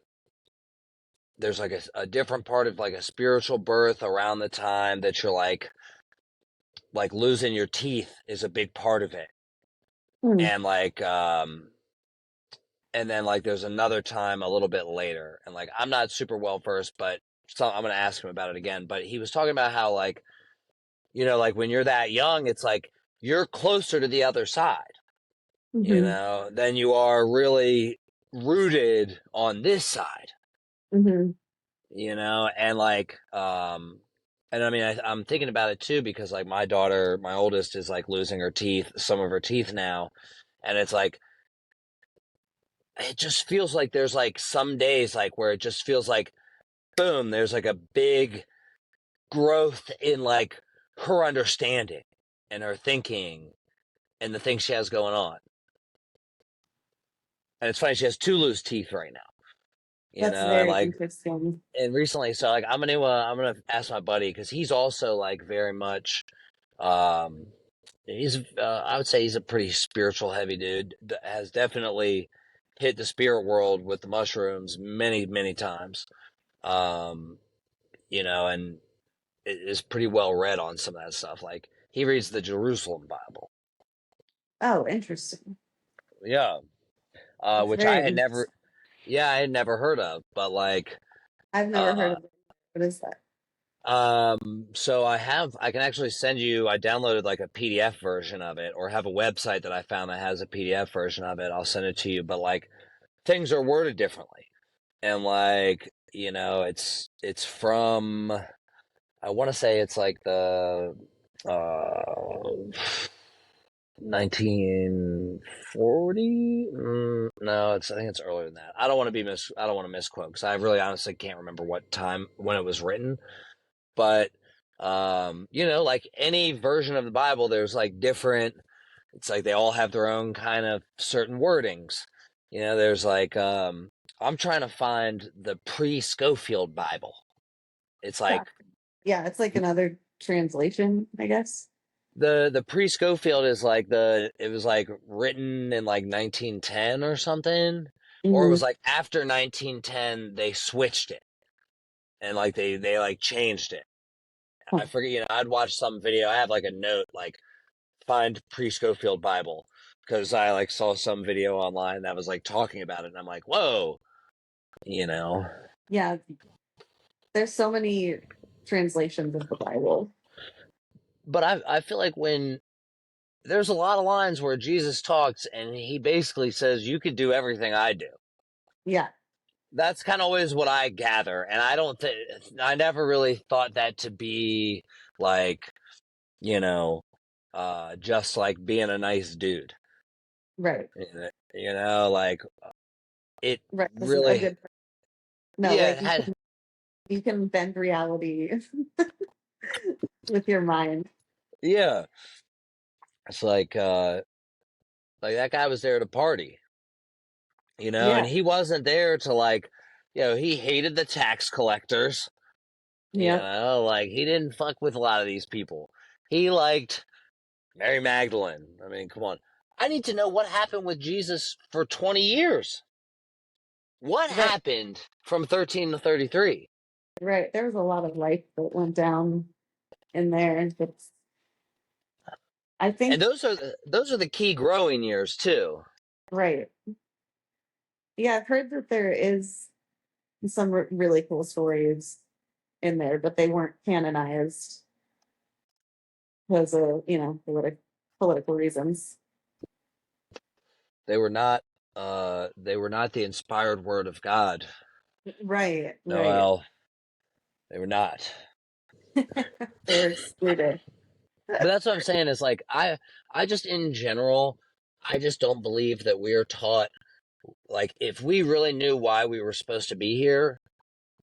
there's like a different part of like a spiritual birth around the time that you're like losing your teeth is a big part of it, hmm, and like and then like there's another time a little bit later, and like I'm not super well versed, but I'm gonna ask him about it again. But he was talking about how like like when you're that young, it's like you're closer to the other side, mm-hmm, than you are really rooted on this side, mm-hmm, and like and I mean I'm thinking about it too, because like my daughter, my oldest, is like losing some of her teeth now, and it's like it just feels like there's like some days like where it just feels like boom, there's like a big growth in like her understanding and her thinking and the things she has going on. And it's funny, she has two loose teeth right now, that's and very like, interesting. and recently, so like I'm gonna ask my buddy, because he's also like very much, um, he's I would say he's a pretty spiritual heavy dude that has definitely hit the spirit world with the mushrooms many times, um, and is pretty well read on some of that stuff. Like he reads the Jerusalem Bible, Oh, interesting. yeah, That's which very interesting. I had never heard of, but like, I've never heard uh, of it. What is that? so I can actually send you, I downloaded like a PDF version of it, or have a website that I found that has a PDF version of it. I'll send it to you, but like things are worded differently. And like, it's from, I want to say it's like the, uh, 1940. No, I think it's earlier than that. I don't want to misquote, because I really honestly can't remember what time when it was written. But like any version of the Bible, there's like different, it's like they all have their own kind of certain wordings. There's like, I'm trying to find the pre-Schofield Bible. It's Yeah. like, Yeah, it's like another translation, I guess. The pre-Schofield is like it was like written in like 1910 or something, or it Hmm. was like after 1910 they switched it and like they like changed it. I forget, I'd watch some video. I have like a note like find pre-Schofield Bible because I like saw some video online that was like talking about it, and I'm like, whoa, you know. Yeah, there's so many translations of the Bible. But I feel like when there's a lot of lines where Jesus talks and he basically says, "You could do everything I do." Yeah, That's kind of always what I gather, and I don't think I never really thought that to be like, you know, just like being a nice dude. right, Like it right. This is a really, good. No, yeah, it like had, you can bend reality with your mind. yeah. It's like that guy was there to party, and Yeah, he wasn't there to like, he hated the tax collectors, yep, like he didn't fuck with a lot of these people. He liked Mary Magdalene. I mean, come on. I need to know what happened with Jesus for 20 years. What right, happened from 13 to 33? right. There was a lot of life that went down in there. It's, I And think, those are the key growing years too. right. Yeah, I've heard that there is some really cool stories in there, but they weren't canonized because of, political reasons. They were not the inspired word of God. Right, right. Noelle, they were not. They were excluded. But that's what I'm saying is like I just in general, I just don't believe that we're taught like if we really knew why we were supposed to be here,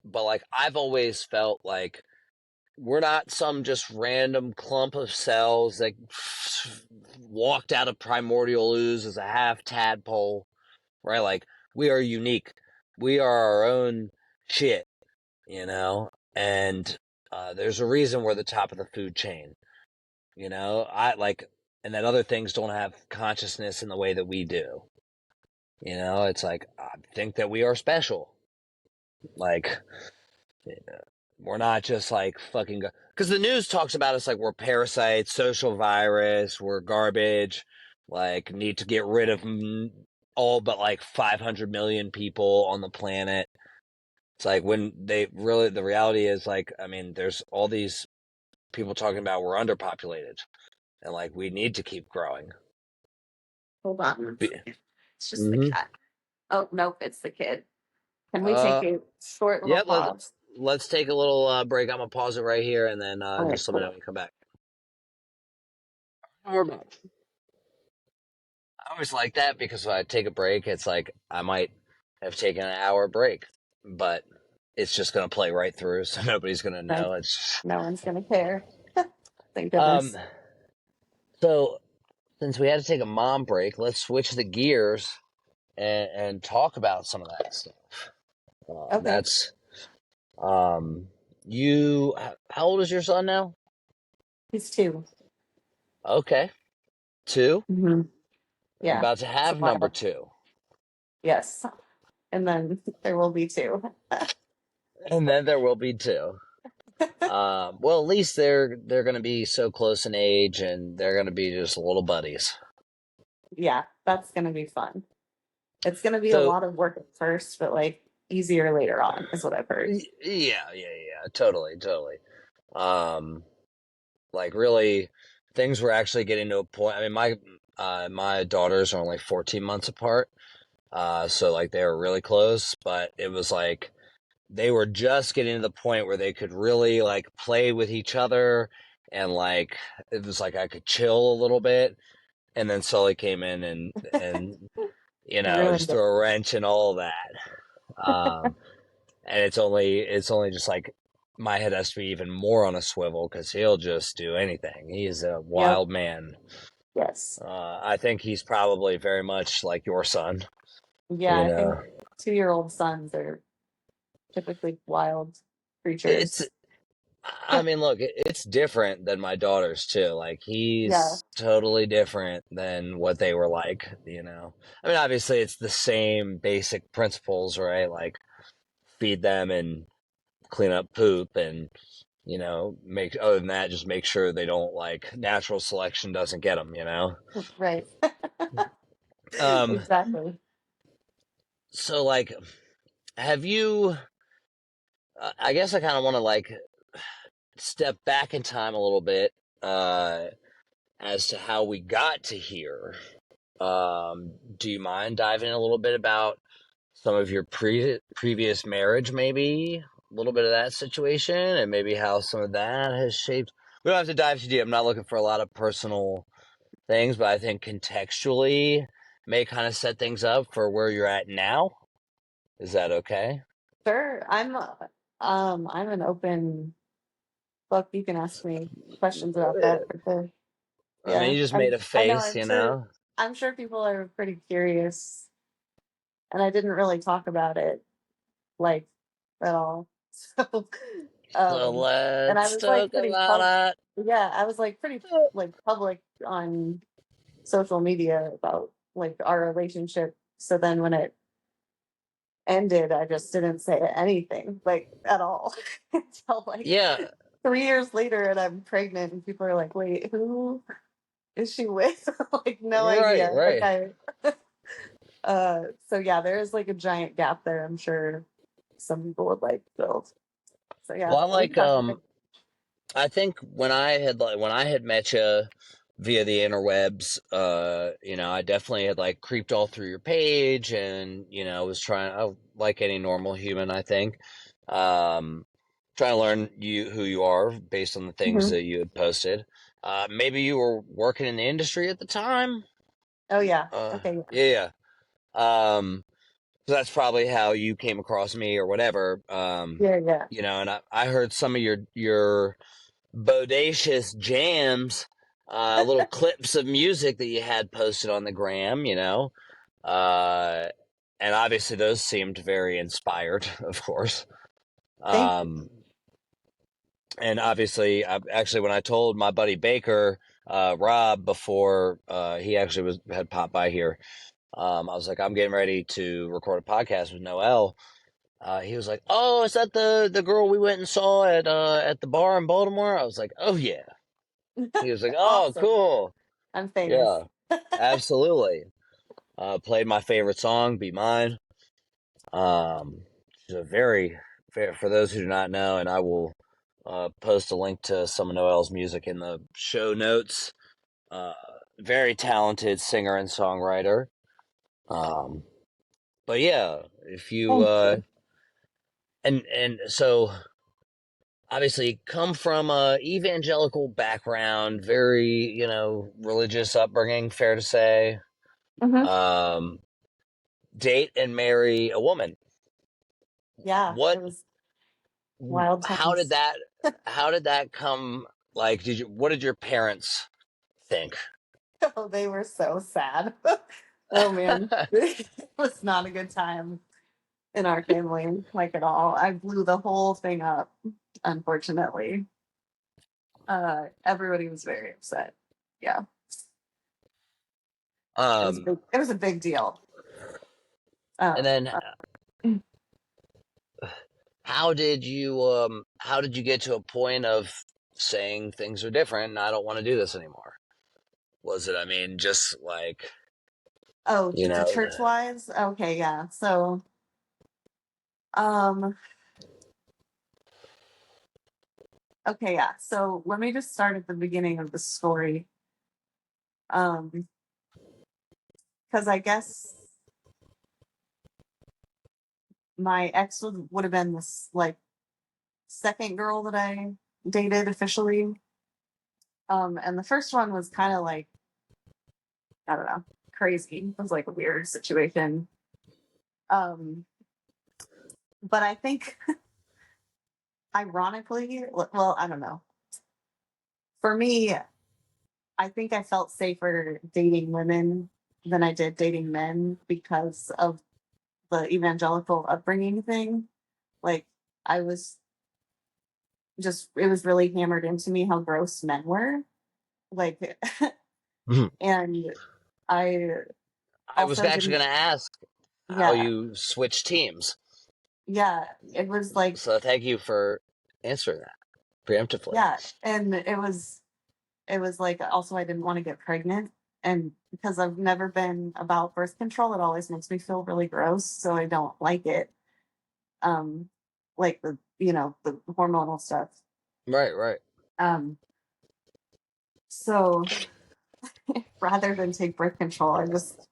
but like I've always felt like we're not some just random clump of cells that walked out of primordial ooze as a half tadpole, right? Like we are unique. We are our own shit, and there's a reason we're the top of the food chain. I like, and that other things don't have consciousness in the way that we do. It's like I think that we are special. Like we're not just like fucking because the news talks about us like we're parasites, social virus, we're garbage, like need to get rid of all but like 500 million people on the planet. It's like when they really the reality is like I mean there's all these people talking about we're underpopulated and like we need to keep growing. Hold on one second. It's just the Mm-hmm. cat. Oh, nope, it's the kid. Can we take Uh, a short little yeah. pause? Let's take a little break. I'm gonna pause it right here, and then All right, just let me know cool. when you come back. We're back. I always like that because when I take a break, it's like I might have taken an hour break, but it's just gonna play right through, so nobody's gonna No, know. It's no one's gonna care. Thank um. goodness. So since we had to take a mom break, let's switch the gears and talk about some of that stuff. Okay, That's um. You how old is your son now? he's 2. Okay, 2. Yeah, About to it's a have number while. 2. Yes, and then there will be 2. And then there will be 2. Well, at least they're going to be so close in age, and they're going to be just little buddies. Yeah, that's gonna be fun. It's gonna be a So, lot of work at first, but like easier later on, is what I've heard. yeah, totally, totally. Um, like really, things were actually getting to a point. I mean, my daughters are only 14 months apart, so like they were really close, but it was like they were just getting to the point where they could really like play with each other, and like it was like I could chill a little bit, and then Sully came in and just Ruined threw it. a wrench and all of that. And it's only just like my head has to be even more on a swivel because he'll just do anything. He's a Yep. wild man. Yes. I think he's probably very much like your son. Yeah, You I think know, 2-year-old sons are typically wild it's creatures. I mean, look, it's different than my daughter's too. Like Yeah, he's totally different than what they were like, you know. I mean, obviously it's the same basic principles, right? Like feed them and clean up poop and make other than that just make sure they don't like natural selection doesn't get them, you know. right. Um Exactly. so like have you I guess I kind of want to like step back in time a little bit uh as to how we got to here. Do you mind diving in a little bit about some of your previous marriage, maybe a little bit of that situation, and maybe how some of that has shaped? We don't have to dive too deep. I'm not looking for a lot of personal things, but I think contextually may kind of set things up for where you're at now. Is that okay? Sure. I'm an open book. You can ask me questions about that for sure. I mean, Yeah. you just made a I know, face, I'm you sure know. I'm sure people are pretty curious, and I didn't really talk about it like at all. So So um and I let's was like talk pretty about yeah, I was like pretty it. like public on social media about like our relationship. So then when it ended, I just didn't say anything like at all until like Yeah, 3 years later, and I'm pregnant, and people are like, "Wait, who is she with?" Like, no right, idea. Like right. so yeah, there is like a giant gap there. I'm sure some people would like build. So yeah, Well, I we can like talk about it. I think when I had met you via the interwebs, I definitely had like creeped all through your page and was trying like any normal human, I think, um, trying to learn who you are based on the things Mhm. that you had posted. Maybe you were working in the industry at the time. Oh yeah. Okay. Yeah. Yeah. So that's probably how you came across me or whatever. Yeah. Yeah. And I heard some of your bodacious jams, little clips of music that you had posted on the gram, uh, and obviously those seemed very inspired, of course. Thank you. Um, and obviously, actually, when I told my buddy Baker, Rob, before he actually had popped by here, I was like, I'm getting ready to record a podcast with Noelle. He was like, "Oh, is that the girl we went and saw at the bar in Baltimore?" I was like, "Oh yeah." He was like, "Oh, Awesome. cool. I'm famous. Yeah, absolutely." Played my favorite song, "Be Mine." It's a for those who do not know, and I will post a link to some of Noel's music in the show notes. Uh, Very talented singer and songwriter. Um, but yeah, if you Thank you. and so obviously come from a evangelical background, very religious upbringing, fair to say. Hmm. Um, Date and marry a woman. Yeah, What? it was wild How did times. that? How did that come? Like, did you? What did your parents think? Oh, they were so sad. Oh man, it was not a good time in our family, like at all. I blew the whole thing up, unfortunately. Everybody was very upset. Yeah, it was um, big. It was a big deal. and Uh, then uh, how did you get to a point of saying things are different and I don't want to do this anymore? Was it? I mean, just like oh, you the know, church wise. Okay, yeah. So, um, okay, yeah. So let me just start at the beginning of the story. Um, because I guess my ex would have been this like second girl that I dated officially. And the first one was kind of like, I don't know, crazy. It was like a weird situation. Um, but I think, ironically, well, I don't know. For me, I think I felt safer dating women than I did dating men because of the evangelical upbringing thing. Like, I was just it was really hammered into me how gross men were. Like and I I was also actually didn't going to ask how yeah, you switch teams. yeah, it was like So thank you for answering that preemptively. yeah, and it was like also I didn't want to get pregnant and because I've never been about birth control, it always makes me feel really gross, so I don't like it. Um like the the hormonal stuff. Right, right. Um so rather than take birth control, I just,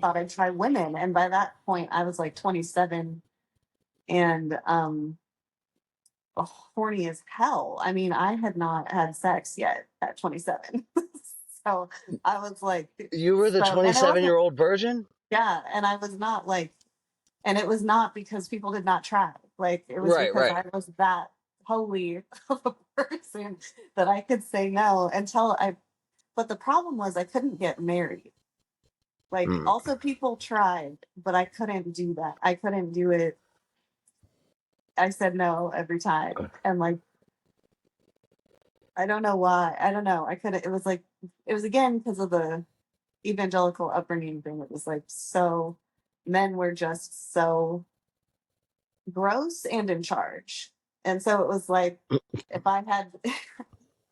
thought I'd try women. And by that point I was like 27 and horny as hell. I mean, I had not had sex yet at 27. So I was like, You were the and it wasn't, 27-year-old virgin? yeah. And I was not like, and it was not because people did not try. Like, it was Right, because right. I was that holy of a person that I could say no until but the problem was I couldn't get married. Like, Mm. also people tried, but I couldn't do that. I couldn't do it. I said no every time. And like, I don't know why. I don't know. I couldn't. It was like it was again because of the evangelical upbringing thing. It was like so men were just so gross and in charge, and so it was like if I had,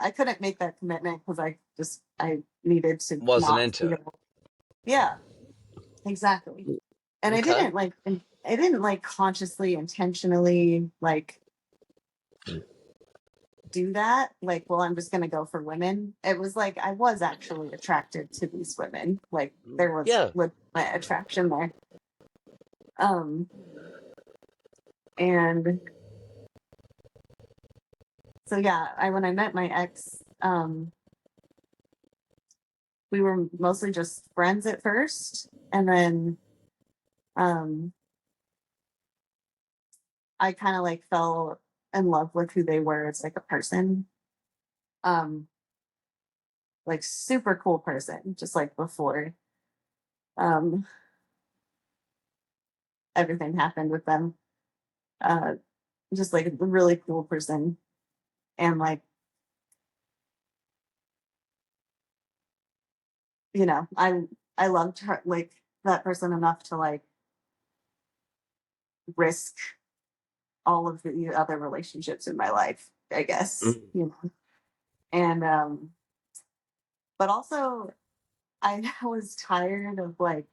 I couldn't make that commitment because I needed to Wasn't not into it. feel. Yeah, exactly. And Okay. I didn't like consciously, intentionally like do that like well I'm just going to go for women. It was like I was actually attracted to these women, like there was Yeah. legitimate attraction there. um and so yeah, I when I met my ex, we were mostly just friends at first, and then um I kind of like fell in love with who they were as like a person. um like super cool person just like before um everything happened with them. uh just like a really cool person, and like I loved her, like that person enough to like risk all of the other relationships in my life, I guess, Mm. and but also I was tired of like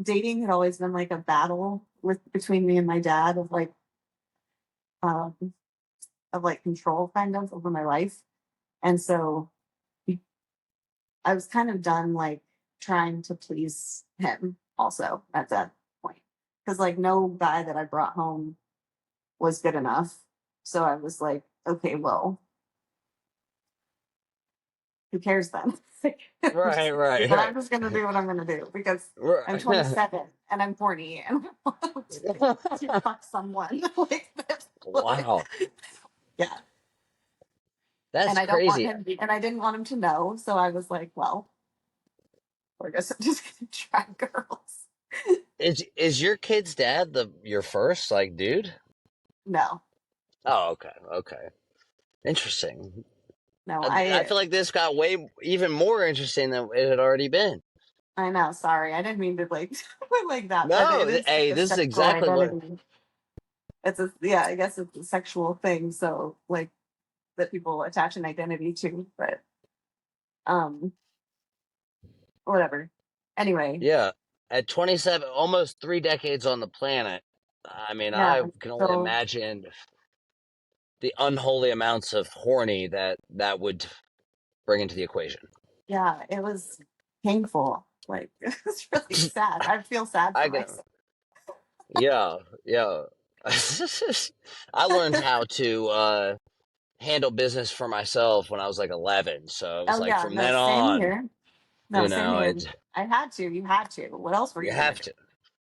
dating had always been like a battle with between me and my dad um of like control kind of over my life. And so I was kind of done like trying to please him also at that point. Because like no guy that I brought home was good enough. So I was like, okay, well, who cares then? Right, right, But I'm right. just gonna do what I'm gonna do because I'm Right. 27 and I'm horny and I want to fuck someone. Like that's like, Wow. yeah. And That's I don't want crazy. him and I didn't want him to know. So I was like, well, I guess I'm just gonna try girls. Is your kid's dad your first like dude? No, Oh, okay. Okay. Interesting. no, I feel like this got way even more interesting than it had already been. I know. Sorry, I didn't mean to like put like that, but it No, is like hey, a this is sexual exactly what. identity. It's a yeah, I guess it's a sexual thing. So like that people attach an identity to, but um, whatever. Anyway, Yeah, at 27, almost 3 decades on the planet. I mean, yeah. I can only So imagine the unholy amounts of horny that would bring into the equation. yeah, it was painful. Like it's really sad. I feel sad for I can, myself. yeah, yeah. I learned how to handle business for myself when I was like 11. So it was Oh like yeah, from no, then same on, here. No, same here. it I had to. You had to. What else were you you gonna have do? to.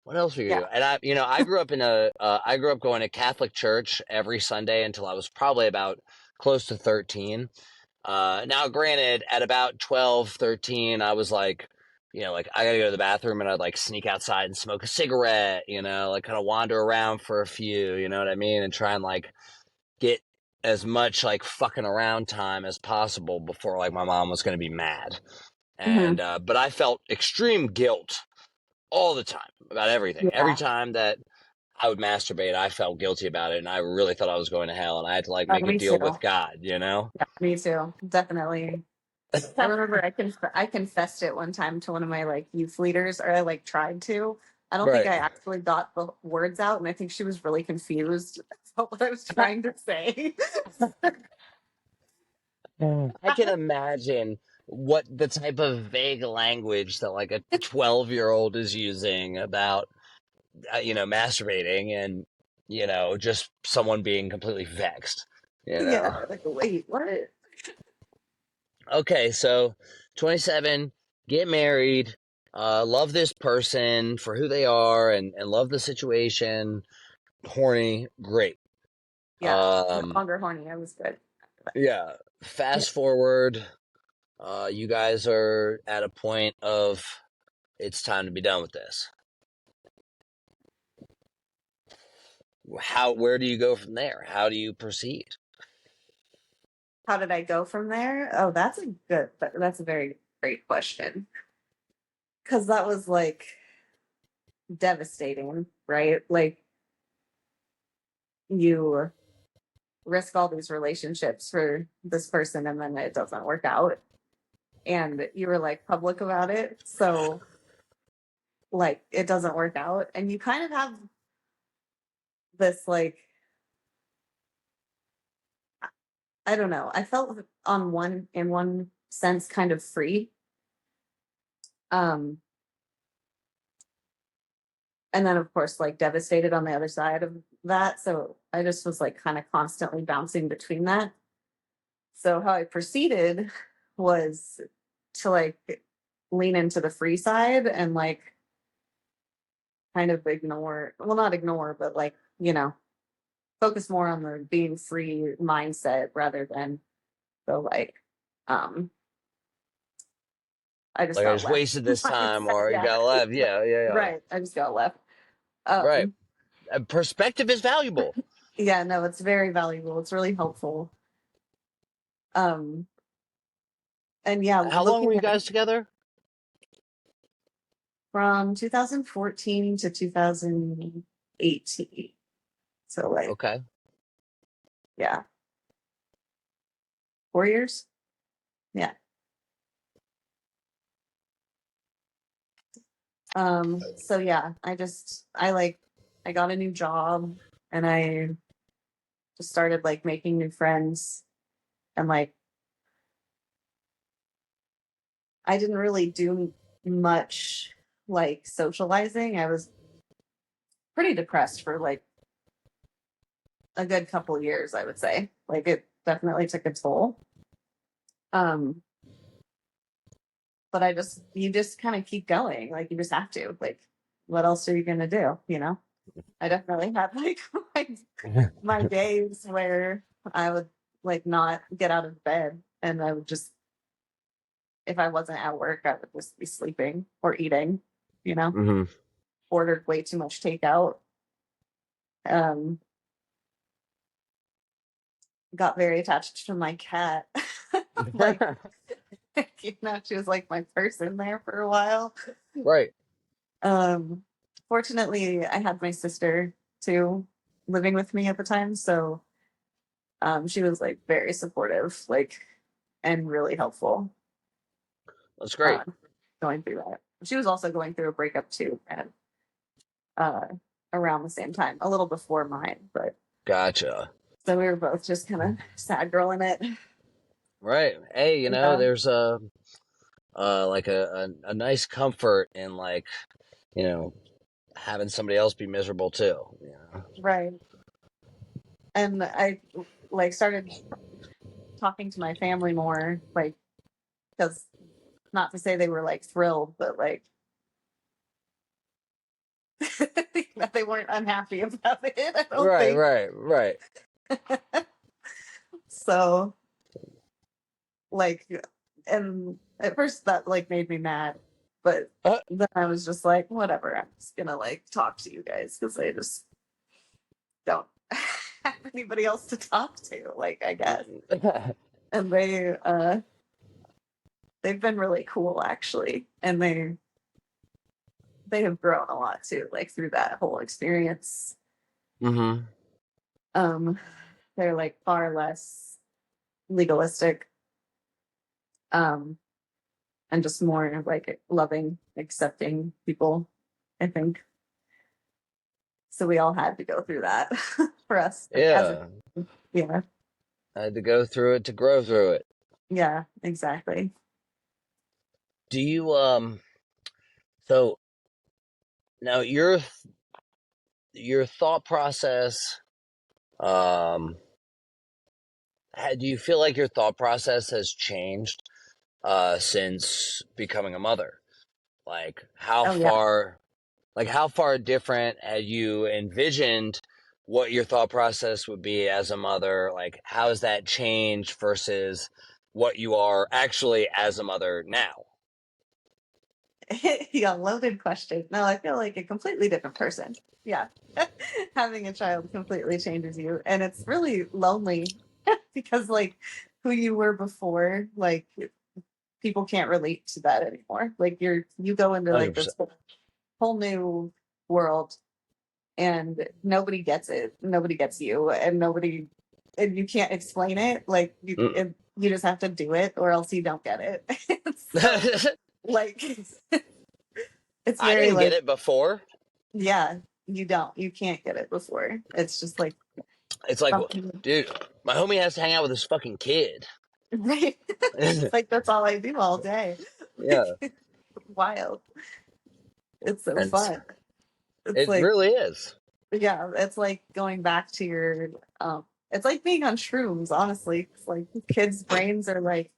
What else were you Yeah. do? And I grew up I grew up going to Catholic church every Sunday until I was probably about close to 13. Now, granted, at about 12, 13, I was like, like I gotta go to the bathroom, and I'd like sneak outside and smoke a cigarette, like kind of wander around for a few, you know what I mean? And try and like get as much like fucking around time as possible before like my mom was gonna be mad. Hmm. And, but I felt extreme guilt all the time about everything. Every Yeah. time that I would masturbate, I felt guilty about it, and I really thought I was going to hell, and I had to like make a Me too. deal with God, you know? Yeah, me too. Definitely. I remember I confessed it one time to one of my like youth leaders, or I like tried to. I don't think Right. I actually got the words out, and I think she was really confused about what I was trying to say. I can imagine what the type of vague language that like a 12-year-old is using about, masturbating, and, just someone being completely vexed, you Yeah, know? like wait, what? Okay, so 27, get married, love this person for who they are, and love the situation. Horny, great. Yeah, no Um, longer horny. I was good. yeah. Yeah. Fast forward, you guys are at a point of it's time to be done with this. Where do you go from there? How do you proceed? How did I go from there? Oh, that's a very great question. Because that was like devastating, right? Like you risk all these relationships for this person and then it doesn't work out. And you were like public about it. So like it doesn't work out. And you kind of have this like, I don't know. I felt in one sense kind of free. Um, and then of course like devastated on the other side of that. So I just was like kind of constantly bouncing between that. So how I proceeded was to like lean into the free side and like kind of ignore, well, not ignore, but like, focus more on the being free mindset rather than the like, um, I just Like I got just left wasted this time, mindset. or you Yeah. got left. Yeah, yeah, yeah. Right. I just got left. Right. Um, Perspective is valuable. yeah, no, it's very valuable. It's really helpful. Um, and yeah, How long were looking you at guys together? from 2014 to 2018. So like, Okay. yeah, 4 years. Yeah. So yeah, I got a new job and I just started like making new friends and like I didn't really do much like socializing. I was pretty depressed for like a good couple years, I would say. Like it definitely took a toll. Um, but you just kind of keep going. Like you just have to. Like, what else are you gonna do? I definitely had like my days where I would like not get out of bed and I would just if I wasn't at work, I would just be sleeping or eating, you know, Hmm. ordered way too much takeout. Um, got very attached to my cat. Like, she was like my person there for a while. Right. Um, Fortunately, I had my sister too living with me at the time, so she was like very supportive, like, and really helpful That's uh, great. going through that. She was also going through a breakup too, and uh, around the same time, a little before mine, but Gotcha. so we were both just kind of sad girling it. Right. Hey, Yeah, there's like a nice comfort in like, you know, having somebody else be miserable too. right. And I like started talking to my family more, like, because not to say they were like thrilled, but like that they weren't unhappy about it. I don't Right, think right, right. so. Like, and at first that like made me mad, But Uh, then I was just like, whatever, I'm just gonna like talk to you guys because I just don't have anybody else to talk to, like, I guess. And they've been really cool actually. And they have grown a lot too, like through that whole experience. mm-hmm. Um, they're like far less legalistic, um, and just more like loving, accepting people, I think. So we all had to go through that for us as a, Yeah. yeah, I had to go through it to grow through it. yeah, exactly. Do you so now your thought process, um do you feel like your thought process has changed since becoming a mother? Like Oh yeah. how far different had you envisioned what your thought process would be as a mother? Like how has that changed versus what you are actually as a mother now? Yeah, loaded question. No, I feel like a completely different person. Yeah. Having a child completely changes you. And it's really lonely because, like, who you were before, like, people can't relate to that anymore. Like, you go into like this 100%. whole new world and nobody gets it. Nobody gets you, and you can't explain it. Like, you just have to do it or else you don't get it. So, like, it's I very didn't get like, it before. yeah, you can't get it before. It's just like It's like, something, dude, my homie has to hang out with this fucking kid. right? It's like that's all I do all day. Yeah, Like, wild. It's so and fun. It's it like, really is. yeah, it's like going back to your it's like being on shrooms, honestly. It's like kids' brains are like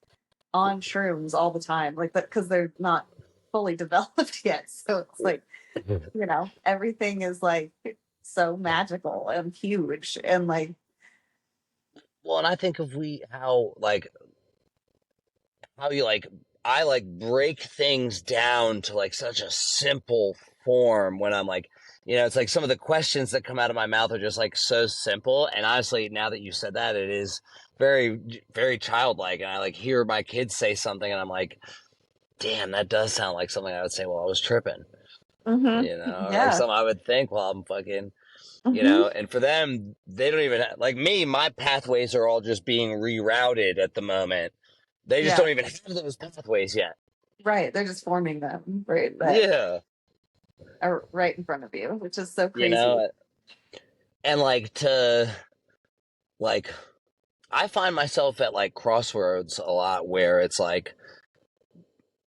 on shrooms all the time. Like that because they're not fully developed yet. So it's like, everything is like so magical and huge and like, Well, and I think if we how you like I like break things down to like such a simple form when I'm like, it's like some of the questions that come out of my mouth are just like so simple. And honestly, now that you said that, it is very, very childlike. And I like hear my kids say something, and I'm like, damn, that does sound like something I would say while I was tripping. mhm, Or like yeah, something I would think while I'm fucking, mhm, and for them, they don't even like me. My pathways are all just being rerouted at the moment. They just yeah, don't even have those pathways yet. right. They're just forming them, right? That Yeah. are right in front of you, which is so You crazy. know, and like, I find myself at like crossroads a lot where it's like,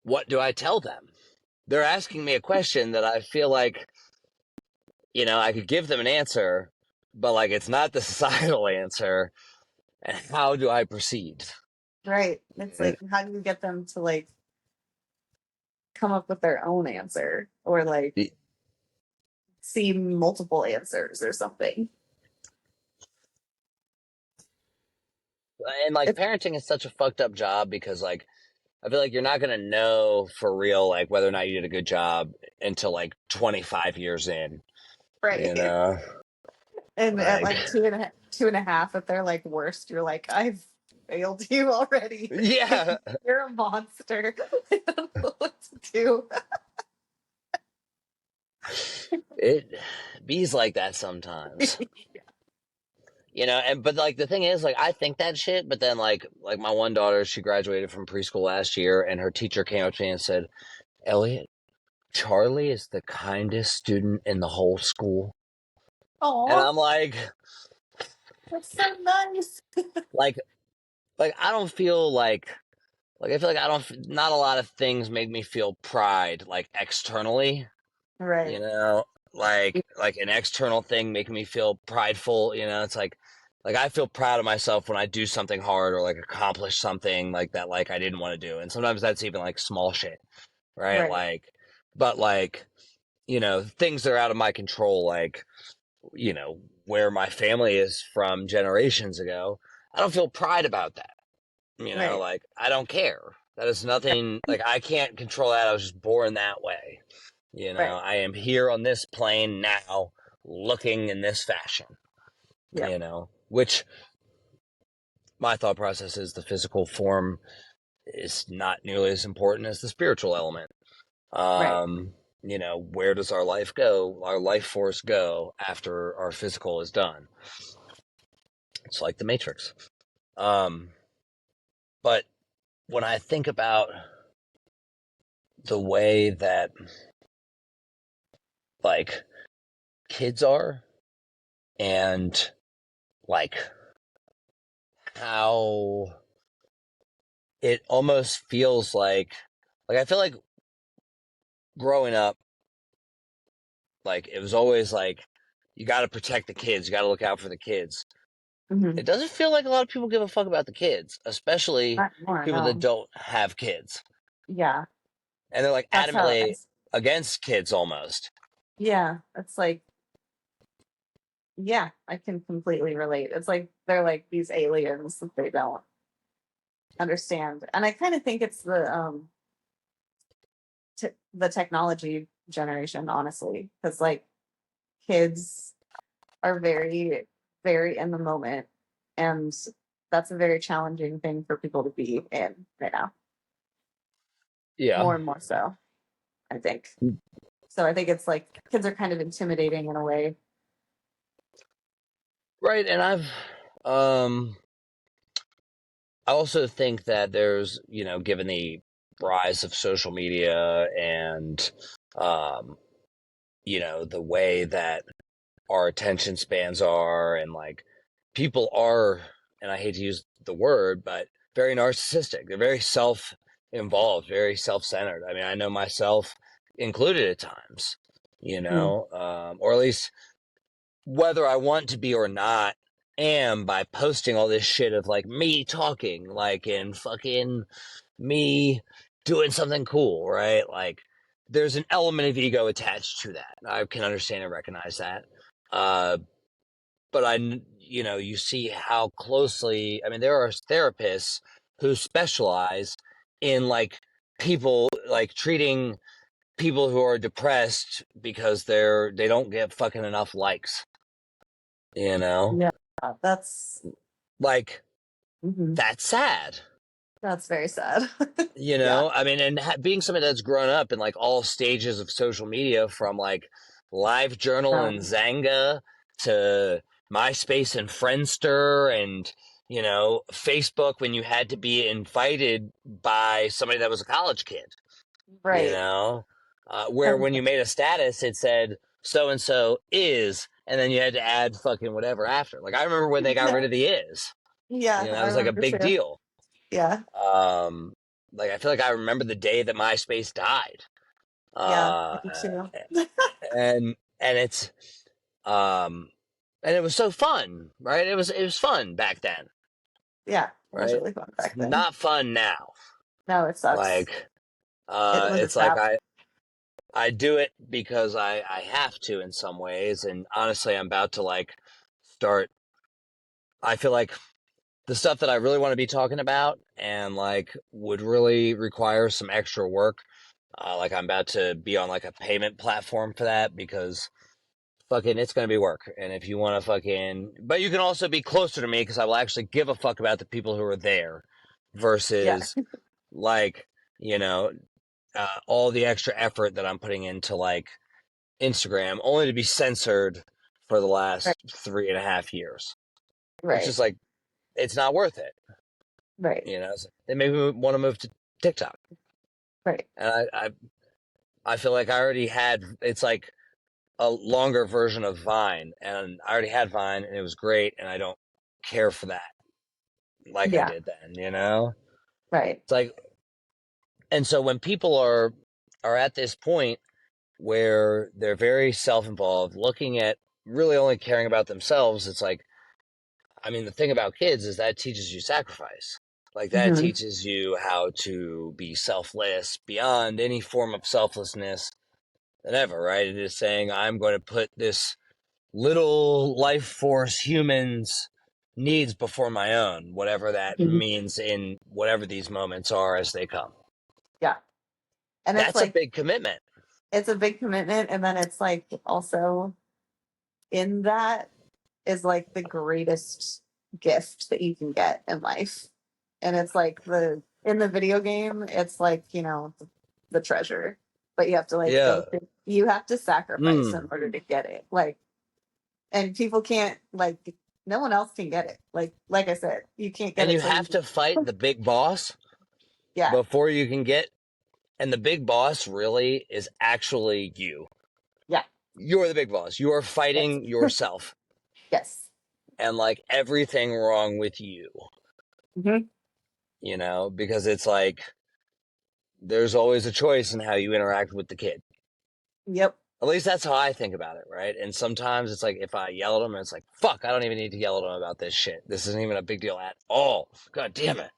what do I tell them? They're asking me a question that I feel like, I could give them an answer, but like, it's not the societal answer. And how do I proceed? Right. It's And like, how do you get them to like come up with their own answer or like see multiple answers or something? like, It's parenting is such a fucked up job because like, I feel like you're not gonna know for real like whether or not you did a good job until like 25 years in. You right. know, And at like like two and a half, at their like worst, you're like, I've failed you already. yeah, You're a monster. I don't know what to do. it bees like that sometimes. And but like the thing is, like I think that shit, but then like my one daughter, she graduated from preschool last year, and her teacher came up to me and said, "Elliot, Charlie is the kindest student in the whole school." And Oh, I'm that's so nice. like, I don't feel like I feel like I don't. Not a lot of things make me feel pride like externally. Right. You know, like an external thing making me feel prideful. It's like I feel proud of myself when I do something hard or like accomplish something like that like I didn't want to do. And sometimes that's even like small shit, right? Right. But like, things that are out of my control, like, where my family is from generations ago, I don't feel pride about that. Right. Like I don't care. That is nothing, like, I can't control that. I was just born that way. You know, Right. I am here on this plane now, looking in this fashion, Yep. which my thought process is the physical form is not nearly as important as the spiritual element. Right. Where does our life go, our life force go after our physical is done? It's like the Matrix. Um, but when I think about the way that, like, kids are, and like how it almost feels like I feel like growing up, like it was always like you got to protect the kids, you got to look out for the kids. Hmm. It doesn't feel like a lot of people give a fuck about the kids, especially Not more. people that No. don't have kids, Yeah. and they're like That's how adamantly it's. against kids almost. Yeah. It's like, yeah, I can completely relate. It's like they're like these aliens that they don't understand. And I kind of think it's the technology generation, honestly, because like kids are very, very in the moment, and that's a very challenging thing for people to be in right now, Yeah, more and more so, I think. So I think it's like kids are kind of intimidating in a way. right. And um, I also think that there's, given the rise of social media and, um, the way that our attention spans are, and like people are, and I hate to use the word, but very narcissistic. They're very self-involved, very self-centered. I mean, I know myself included at times, Mm. or at least whether I want to be or not, am by posting all this shit of like me talking, like, and fucking me doing something cool, right? Like, there's an element of ego attached to that. I can understand and recognize that. Uh, but you see how closely, I mean, there are therapists who specialize in like people, like treating people who are depressed because they don't get fucking enough likes, you know? Yeah, that's Like, mhm. that's sad. That's very sad. Yeah. I mean, and being somebody that's grown up in like all stages of social media, from like Live Journal and Um, Zanga to MySpace and Friendster, and Facebook, when you had to be invited by somebody that was a college kid, right. where And when you made a status, it said so and so is, and then you had to add fucking whatever after. Like, I remember when they got rid yeah, of the is, yeah, that I was like a remember big too. deal. Yeah, Um, like, I feel like I remember the day that MySpace died. yeah, Uh, me too. and it's um, and it was so fun, right? It was fun back then, Yeah, it was right? really fun It's back then. not fun now. No, it sucks. Like, It was a it's like trap. I do it because I have to in some ways, and honestly, I'm about to like start. I feel like the stuff that I really want to be talking about and like would really require some extra work. Like, I'm about to be on like a payment platform for that, because fucking it's gonna be work. And if you want to fucking, but you can also be closer to me because I will actually give a fuck about the people who are there, Yeah, versus like you know all the extra effort that I'm putting into like Instagram, only to be censored for the right, last 3.5 years. It's right, just like, it's not worth it. right, They maybe want to move to TikTok, right. and I feel like I already had. It's like a longer version of Vine, and I already had Vine, and it was great, and I don't care for that like I Yeah, did then. right. It's like, and so when people are at this point where they're very self-involved, looking at really only caring about themselves, it's like, I mean, the thing about kids is that teaches you sacrifice. Like, that Hmm. teaches you how to be selfless beyond any form of selflessness than ever, right? It is saying, I'm going to put this little life force human's needs before my own, whatever that Mhm. means in whatever these moments are as they come. Yeah. And it's That's a like, big commitment. it's a big commitment. And then it's like also in that is like the greatest gift that you can get in life. And it's like in the video game, it's like, the treasure. But you have to like Yeah. you have to sacrifice in Mm. order to get it. Like, and people can't like no one else can get it. Like I said, you can't get And it you till have you to fight the big boss yeah. before you can get, and the big boss really is actually you. Yeah. You're the big boss. You are Yes. fighting yourself Yes. and like everything wrong with you, Hmm. because it's like there's always a choice in how you interact with the kid. Yep. At least that's how I think about it, right? And sometimes it's like if I yell at them, it's like, fuck, I don't even need to yell at them about this shit. This isn't even a big deal at all. God damn it.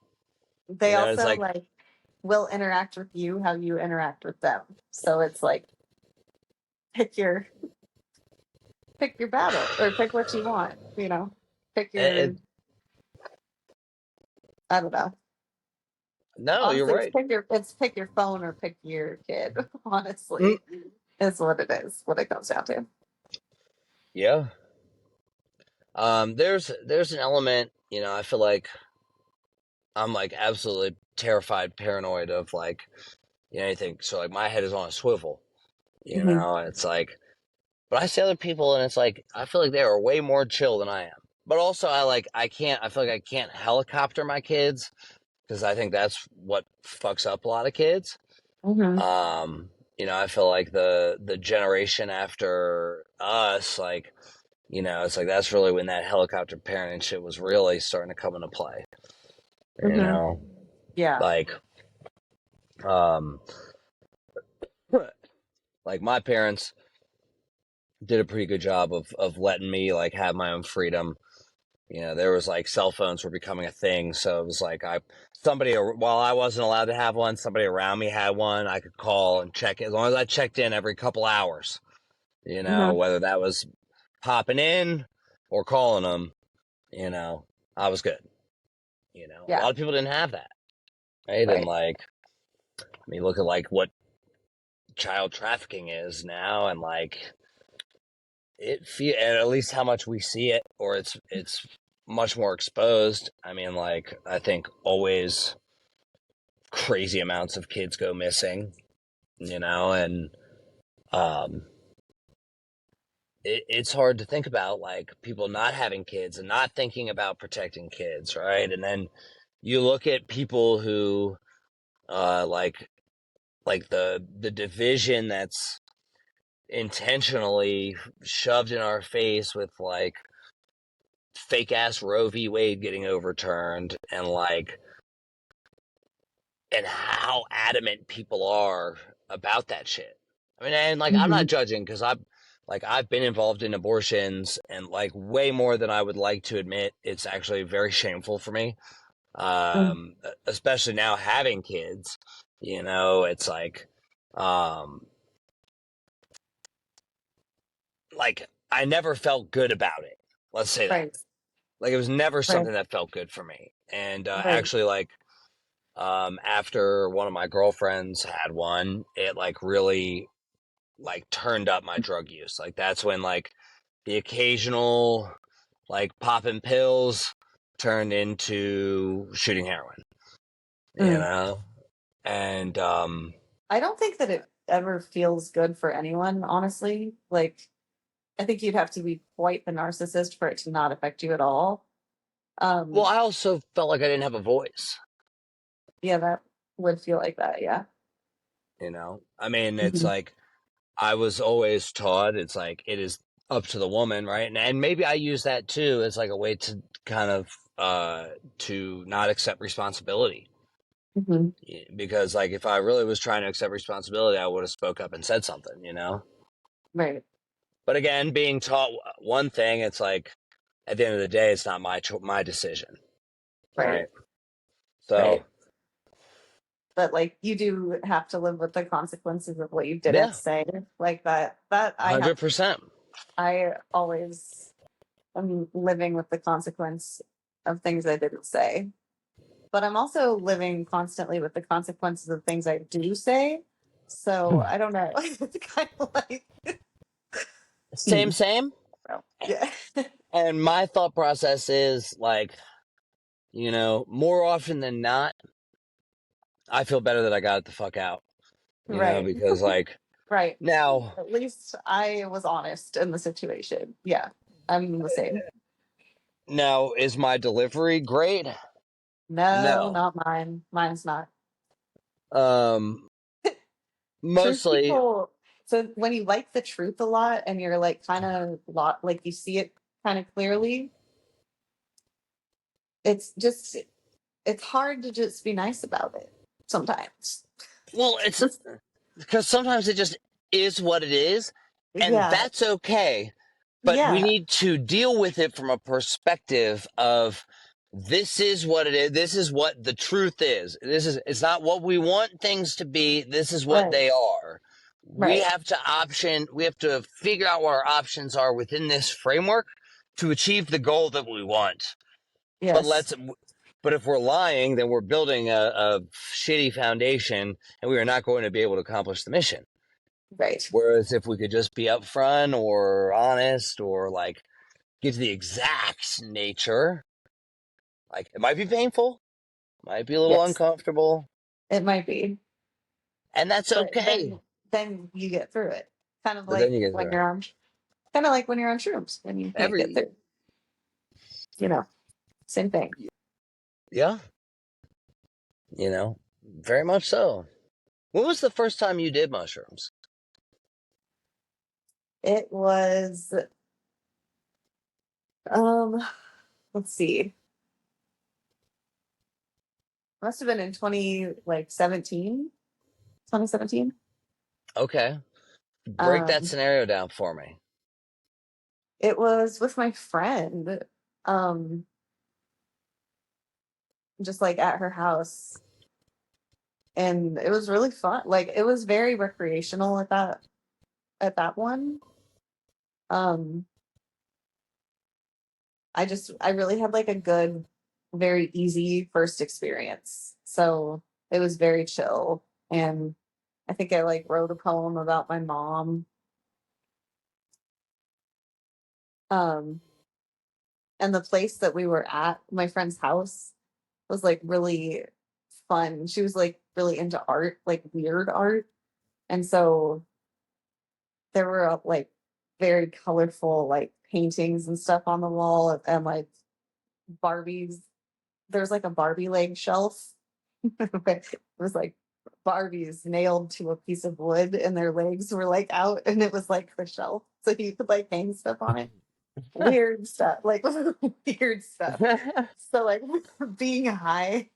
They It's also like, like will interact with you how you interact with them. So it's like pick your pick your battle or pick what you want, Pick your it, I don't know. no, you're Honestly, right. it's pick your phone or pick your kid, Mm, honestly. Is what it is, what it comes down to. yeah. There's an element, I feel like I'm like absolutely terrified, paranoid of like, anything. So like my head is on a swivel, Hmm. and it's like, but I see other people and it's like, I feel like they are way more chill than I am. But also I feel like I can't helicopter my kids because I think that's what fucks up a lot of kids. Hmm. I feel like the generation after us, like, it's like that's really when that helicopter parenting shit was really starting to come into play. You Hmm. know, Yeah. like, um, like my parents did a pretty good job of letting me like have my own freedom. There was like cell phones were becoming a thing, so it was like somebody while I wasn't allowed to have one, somebody around me had one. I could call and check it as long as I checked in every couple hours. Hmm. Whether that was popping in or calling them, I was good. A Yeah. lot of people didn't have that, right? And Right. like, I mean, look at like what child trafficking is now, and like and at least how much we see it, or it's much more exposed. I mean, like, I think always crazy amounts of kids go missing, and um, it's hard to think about like people not having kids and not thinking about protecting kids, right? And then you look at people who like the division that's intentionally shoved in our face with like fake ass Roe v. Wade getting overturned and like and how adamant people are about that shit. I mean, and like I'm Hmm. not judging because I've been involved in abortions and like way more than I would like to admit. It's actually very shameful for me, especially now having kids. It's um, like I never felt good about it. Let's say that. Right. Like it was never Right. something that felt good for me. And Right. actually, like after one of my girlfriends had one, it like really like turned up my drug use. Like that's when like the occasional like popping pills turned into shooting heroin, you Mm. know? And I don't think that it ever feels good for anyone, honestly. Like, I think you'd have to be quite the narcissist for it to not affect you at all. well, Um, I also felt like I didn't have a voice, yeah, that would feel like that. Yeah. I mean, it's Hmm. like I was always taught it's like it is up to the woman, right? And maybe I use that too as like a way to kind of to not accept responsibility. Hmm. Because like if I really was trying to accept responsibility, I would have spoke up and said something. Right. But again, being taught one thing, it's like at the end of the day, it's not my decision, Right. right? So Right. But like, you do have to live with the consequences of what you didn't yeah, say. Like that. That I have. 100%. I always am living with the consequence of things I didn't say. But I'm also living constantly with the consequences of things I do say. So I don't know. It's kind of like, Same, hmm, same. well, yeah. And my thought process is like, more often than not, I feel better that I got it the fuck out. Right. Because like Right. now, At least I was honest in the situation. Yeah. I'm the same. now is my delivery great? No, No. not mine. Mine's not. Um, Truth mostly, people, so when you like the truth a lot and you're like kind of lot like you see it kind of clearly, it's just it's hard to just be nice about it sometimes. well, it's Just because sometimes it just is what it is, and yeah, that's okay. But we yeah, need to deal with it from a perspective of this is what it is. This is what the truth is. It's not what we want things to be. This is what right, they are. right. We have to figure out what our options are within this framework to achieve the goal that we want. But Yes, but if we're lying, then we're building a shitty foundation and we are not going to be able to accomplish the mission. right. Whereas if we could just be upfront or honest or like get to the exact nature, like it might be painful, might be a little Yes, uncomfortable, it might be, and that's but okay. then you get through it. Kind of But then like you get when there. you're on, kind of like when you're on shrooms when you can't get Every through. You know, same thing. Yeah, very much so. When was the first time you did mushrooms? It was um let's see. Must have been in 2017. Okay. Break that Um scenario down for me. it was with my friend, um, just like at her house. And it was really fun. Like it was very recreational at that one. Um, I really had like a good, very easy first experience. So it was very chill. And I think I like wrote a poem about my mom. Um, and the place that we were at, my friend's house, was like really fun. She was like really into art, like weird art. And so there were like very colorful like paintings and stuff on the wall and like Barbies. There's like a Barbie leg shelf. It was like Barbies nailed to a piece of wood and their legs were like out and it was like the shelf. So you could like hang stuff on it. Weird stuff, like weird stuff. So like being high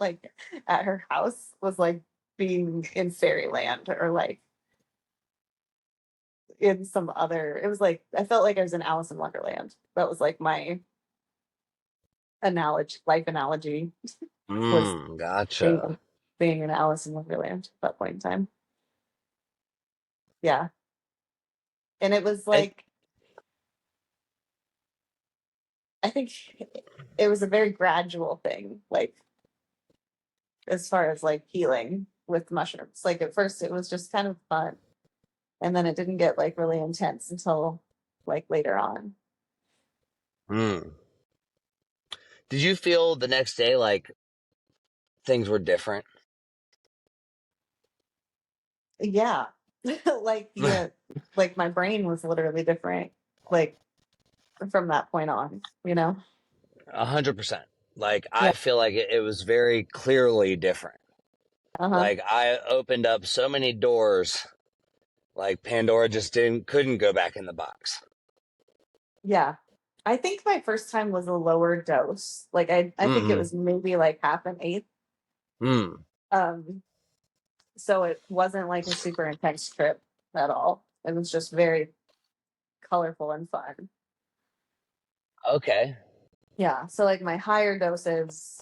like at her house was like being in fairyland or like in some other, it was like I felt like I was in Alice in Wonderland. That was like my life analogy was Gotcha. being being in Alice in Wonderland at that point in time. Yeah. And it was And like I think it was a very gradual thing, like as far as like healing with mushrooms. Like at first it was just kind of fun. And then it didn't get like really intense until like later on. mm, did you feel the next day like things were different? Yeah. Like yeah, like my brain was literally different. Like from that point on, you know? 100%. Like Yeah. I feel like it was very clearly different. Uh-huh. Like I opened up so many doors. Like Pandora just didn't couldn't go back in the box. Yeah. I think my first time was a lower dose. Like I think it Mm-hmm. was maybe like half an eighth. Mm. Um, so it wasn't like a super intense trip at all. It was just very colorful and fun. Okay. Yeah. So like my higher doses,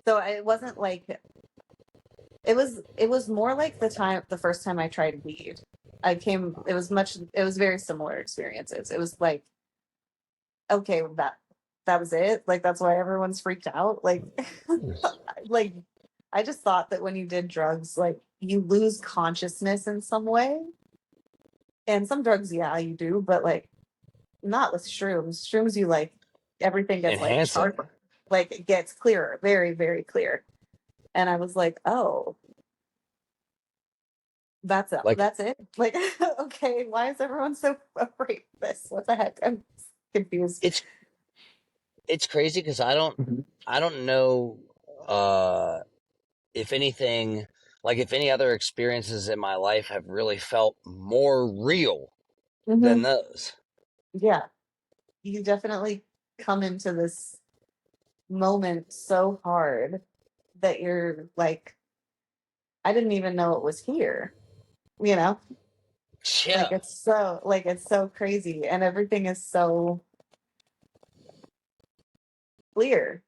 so it wasn't like it was more like the first time I tried weed. It was very similar experiences. It was like, okay, that that was it. Like that's why everyone's freaked out. Like, like I just thought that when you did drugs, like you lose consciousness in some way. And some drugs, yeah, you do, but like not with shrooms. Shrooms, you like everything gets like Enhance it. sharper, like it gets clearer, very, very clear. And I was like, oh, that's it. Like That's it. Like, okay, why is everyone so afraid of this? What the heck? I'm confused. it's it's crazy because I don't know if anything, like if any other experiences in my life have really felt more real than Mm-hmm. those. Yeah, you definitely come into this moment so hard that you're like, I didn't even know it was here, you know? Yeah. Like it's so crazy and everything is so clear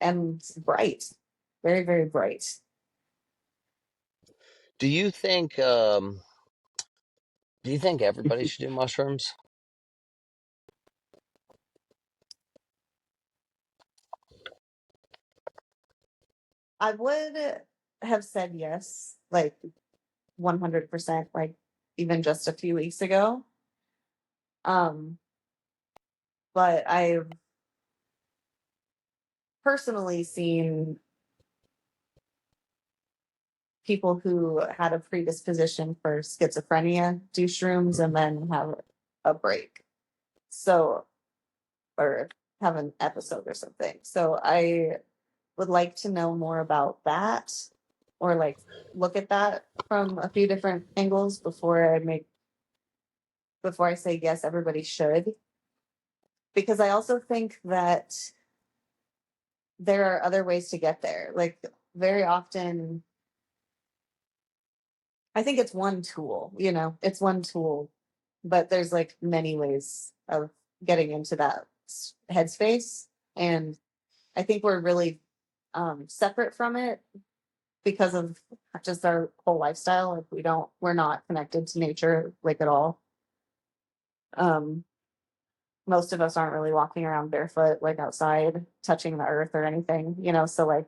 and bright. Very, very bright. Do you think everybody should do mushrooms? I would have said yes, like 100%, like even just a few weeks ago. Um, but I've personally seen people who had a predisposition for schizophrenia do shrooms and then have a break. So, or have an episode or something. So I would like to know more about that or like look at that from a few different angles before I say yes, everybody should. Because I also think that there are other ways to get there. Like very often, I think it's one tool, it's one tool, but there's like many ways of getting into that headspace. And I think we're really separate from it because of just our whole lifestyle. Like we're not connected to nature like at all. Um, most of us aren't really walking around barefoot, like outside, touching the earth or anything, so like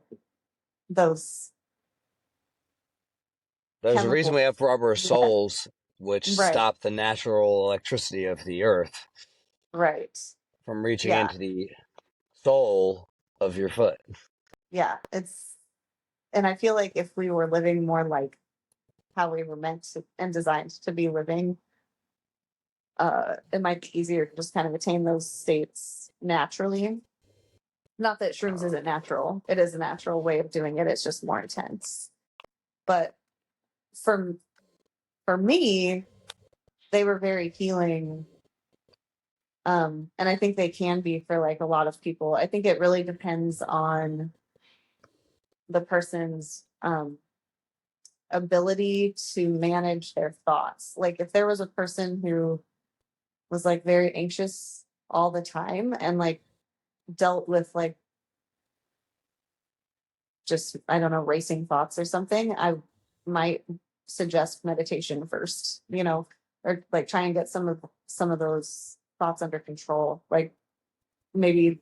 those There's a reason we chemicals. have rubber Yeah. soles, which Right. stop the natural electricity of the earth Right. from reaching Yeah. into the sole of your foot. Yeah. And I feel like if we were living more like how we were meant to and designed to be living, it might be easier to just kind of attain those states naturally. Not that shrooms isn't natural. It is a natural way of doing it. It's just more intense. But for for me, they were very healing. And I think they can be for like a lot of people. I think it really depends on the person's ability to manage their thoughts. Like if there was a person who was like very anxious all the time and like dealt with like just I don't know racing thoughts or something, I might suggest meditation first, or like try and get some of those thoughts under control. Like maybe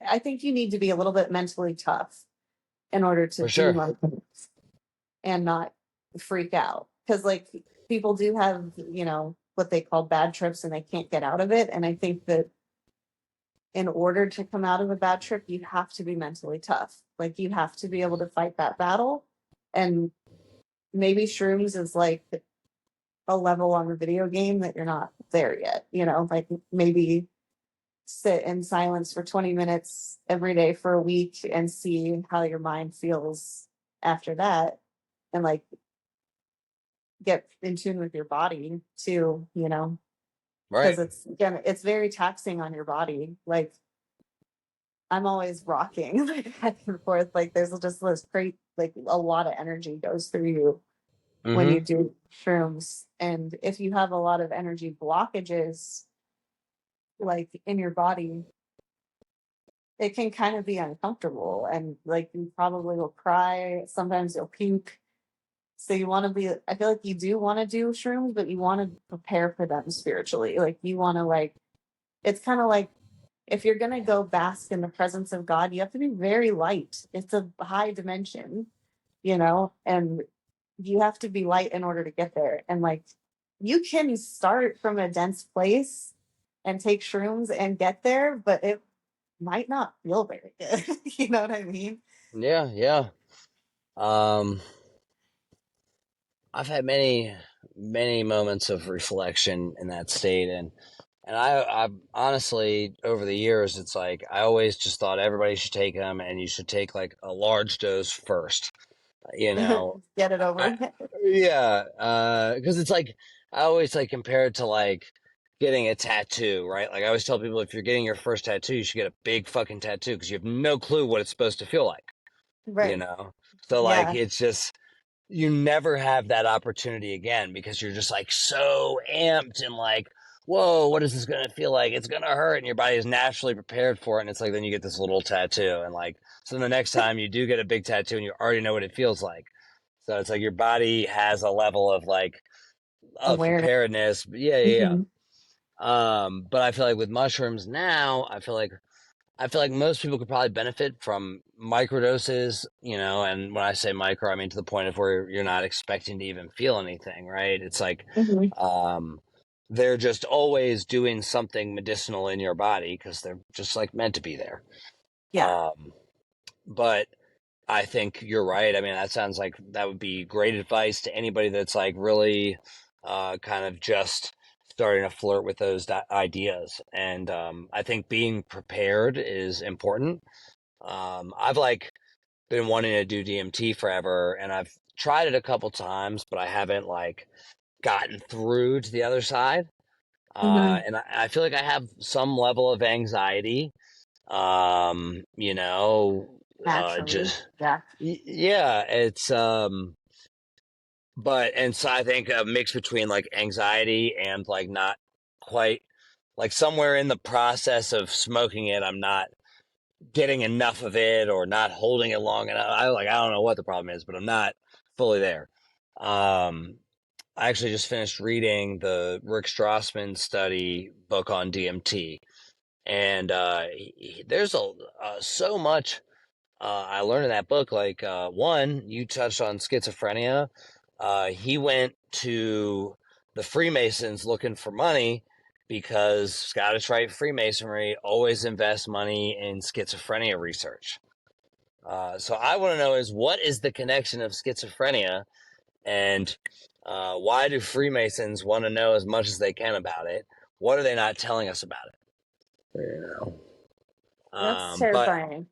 I think you need to be a little bit mentally tough in order to For do sure. mindfulness and not freak out because like people do have what they call bad trips and they can't get out of it. And I think that in order to come out of a bad trip, you have to be mentally tough. Like you have to be able to fight that battle. And maybe shrooms is like a level on the video game that you're not there yet. Like maybe sit in silence for 20 minutes every day for a week and see how your mind feels after that. And like get in tune with your body too, because Right. it's very taxing on your body. Like I'm always rocking like back and forth. Like there's just this great, like a lot of energy goes through you when you Mm-hmm. do shrooms. And if you have a lot of energy blockages, like in your body, it can kind of be uncomfortable. And like you probably will cry. Sometimes you'll puke. So you want to I feel like you do want to do shrooms, but you want to prepare for them spiritually. Like you want to like, it's kind of like if you're going to go bask in the presence of God, you have to be very light. It's a high dimension, you know, and you have to be light in order to get there. And like, you can start from a dense place and take shrooms and get there, but it might not feel very good. You know what I mean? Yeah, yeah. Um, I've had many moments of reflection in that state, and I honestly, over the years, it's like I always just thought everybody should take them, and you should take like a large dose first. You know, Get it over I with. yeah, because it's like I always like compare it to like getting a tattoo, right? Like I always tell people if you're getting your first tattoo, you should get a big fucking tattoo because you have no clue what it's supposed to feel like. You Right. know, so like Yeah. it's just you never have that opportunity again because you're just like so amped and like, whoa, what is this going to feel like? It's going to hurt. And your body is naturally prepared for it. And it's like, then you get this little tattoo. And like, so the next time you do get a big tattoo and you already know what it feels like. So it's like your body has a level of like, of Awareness. preparedness. Yeah, yeah, Hmm. yeah. But I feel like with mushrooms now, I feel like most people could probably benefit from microdoses, you know, and when I say micro, I mean to the point of where you're not expecting to even feel anything, right? It's like Hmm. um, they're just always doing something medicinal in your body because they're just like meant to be there. Yeah. Um, but I think you're right. I mean, that sounds like that would be great advice to anybody that's like really kind of just starting to flirt with those ideas. And I think being prepared is important. I've like been wanting to do DMT forever, and I've tried it a couple times, but I haven't like gotten through to the other side. Hmm. And I feel like I have some level of anxiety. You know, Naturally. just Yeah. yeah, it's but and so I think a mix between like anxiety and like not quite like somewhere in the process of smoking it, I'm not getting enough of it or not holding it long enough. I don't know what the problem is, but I'm not fully there. Um, I actually just finished reading the Rick Strassman study book on DMT, and there's so much I learned in that book. Like one, you touched on schizophrenia. He went to the Freemasons looking for money because Scottish Rite Freemasonry always invests money in schizophrenia research. So I want to know is what is the connection of schizophrenia and why do Freemasons want to know as much as they can about it? What are they not telling us about it? You know? That's But terrifying.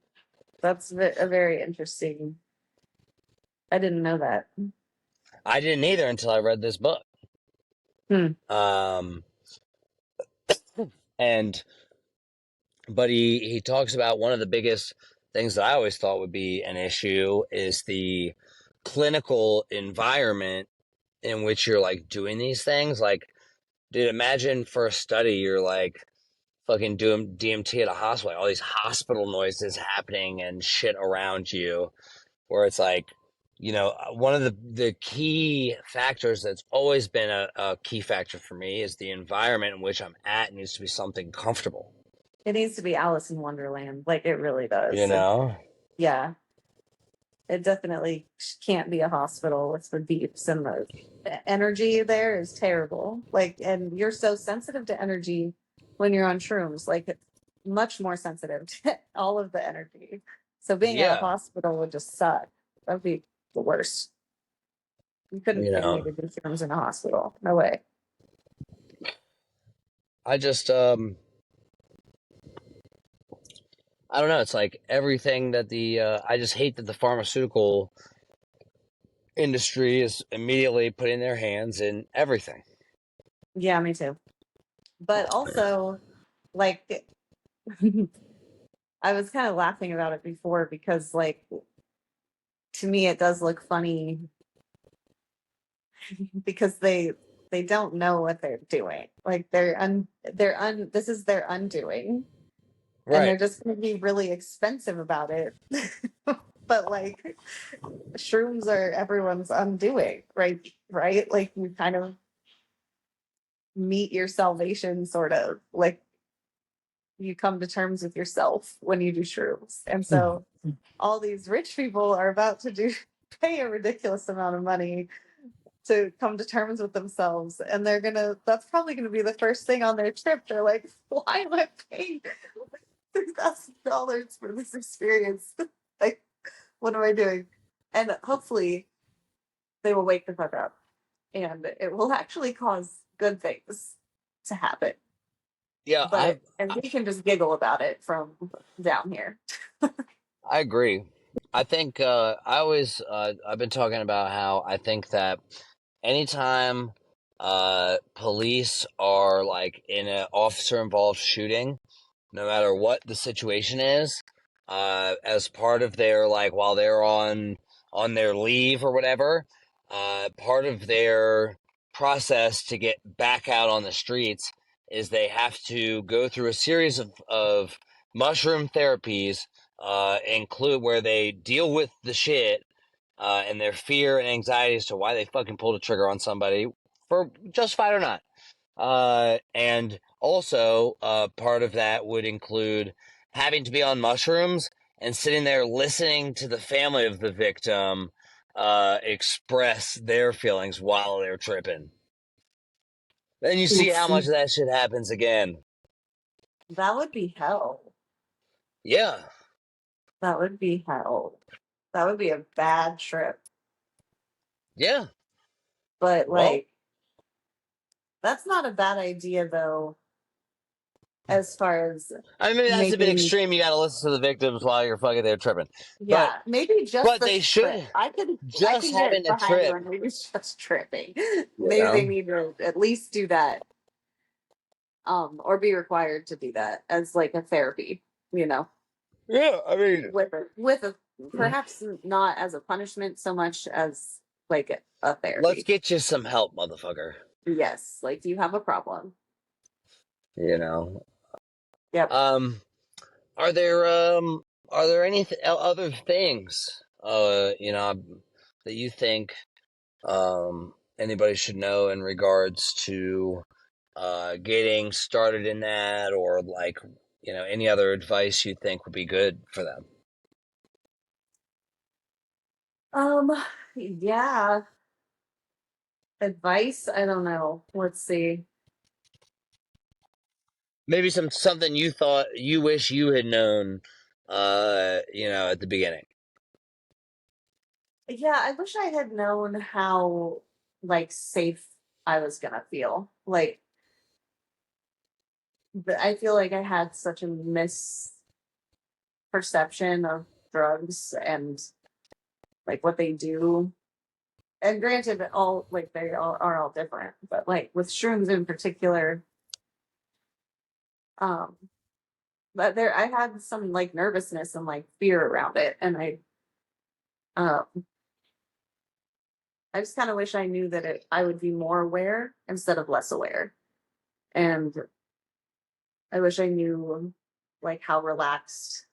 That's a very interesting. I didn't know that. I didn't either until I read this book. Hmm. Um, and but he talks about one of the biggest things that I always thought would be an issue is the clinical environment in which you're like doing these things. Like, dude, imagine for a study you're like fucking doing DMT at a hospital, like all these hospital noises happening and shit around you, where it's like, you know, one of the key factors that's always been a key factor for me is the environment in which I'm at needs to be something comfortable. It needs to be Alice in Wonderland. Like it really You does. know? Yeah. It definitely can't be a hospital with the beeps and the energy there is terrible. Like, and you're so sensitive to energy when you're on shrooms, like it's much more sensitive to all of the energy. So being at a Yeah. hospital would just suck. That'd be the worst. You couldn't You pay me know, to do shrooms in a hospital. No way. I just I don't know. It's like everything that the I just hate that the pharmaceutical industry is immediately putting their hands in everything. Yeah, me too. But also, like, I was kind of laughing about it before because, like, to me, it does look funny because they don't know what they're doing. Like this is their undoing, and Right. they're just going to be really expensive about it. But like shrooms are everyone's undoing, right? Right? Like you kind of meet your salvation, sort of like you come to terms with yourself when you do shrooms. And so all these rich people are about to pay a ridiculous amount of money to come to terms with themselves, and that's probably gonna be the first thing on their trip. They're like, why am I paying $6,000 for this experience? Like, what am I doing? And hopefully they will wake the fuck up and it will actually cause good things to happen. Yeah, And we can just giggle about it from down here. I agree. I think I've been talking about how I think that anytime police are like in an officer involved shooting, no matter what the situation is, as part of their like while they're on their leave or whatever, part of their process to get back out on the streets is they have to go through a series of mushroom therapies, include where they deal with the shit and their fear and anxiety as to why they fucking pulled a trigger on somebody, for justified or not. And also, part of that would include having to be on mushrooms and sitting there listening to the family of the victim express their feelings while they're tripping. Then you see how much of that shit happens again. That would be hell. Yeah. That would be hell. That would be a bad trip. Yeah. But Well, like, that's not a bad idea though, as far as I mean, that's a bit making, extreme. You got to listen to the victims while you're fucking there tripping. But yeah, maybe just but the they trip. should I just can having get a behind trip, one. Maybe it's just tripping. you Maybe they know. need to at least do that, or be required to do that as like a therapy, you know, Yeah, I mean, with a perhaps not as a punishment so much as like a let's therapy. get you some help, motherfucker. Yes, like, do you have a problem? You know. Yep. Um, are there any other things that you think anybody should know in regards to getting started in that, or like any other advice you think would be good for them? Um, yeah. Advice? I don't know. Let's see. Maybe something you thought you wish you had known, at the beginning. Yeah, I wish I had known how like safe I was gonna feel. Like, I feel like I had such a misperception of drugs and like what they do. And granted, all like they all are all different, but like with shrooms in particular, um, but there I had some like nervousness and like fear around it, and um, I just kind of wish I knew that I would be more aware instead of less aware, and I wish I knew like how relaxed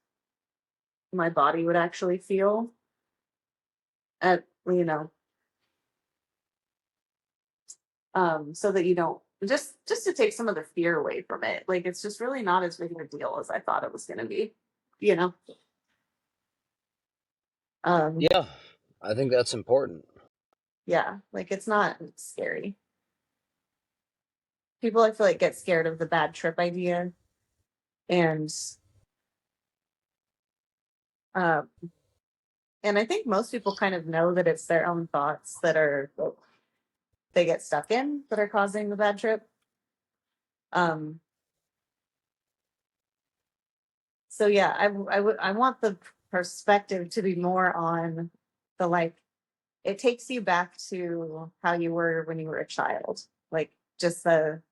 my body would actually feel at so that you don't just to take some of the fear away from it. Like, it's just really not as big of a deal as I thought it was going to be, you know. Um, Yeah, I think that's important. yeah, like, it's not scary. People, I feel like, get scared of the bad trip idea, and um, and I think most people kind of know that it's their own thoughts that are they get stuck in that are causing the bad trip. Um, so yeah, I want the perspective to be more on the like, it takes you back to how you were when you were a child, like just the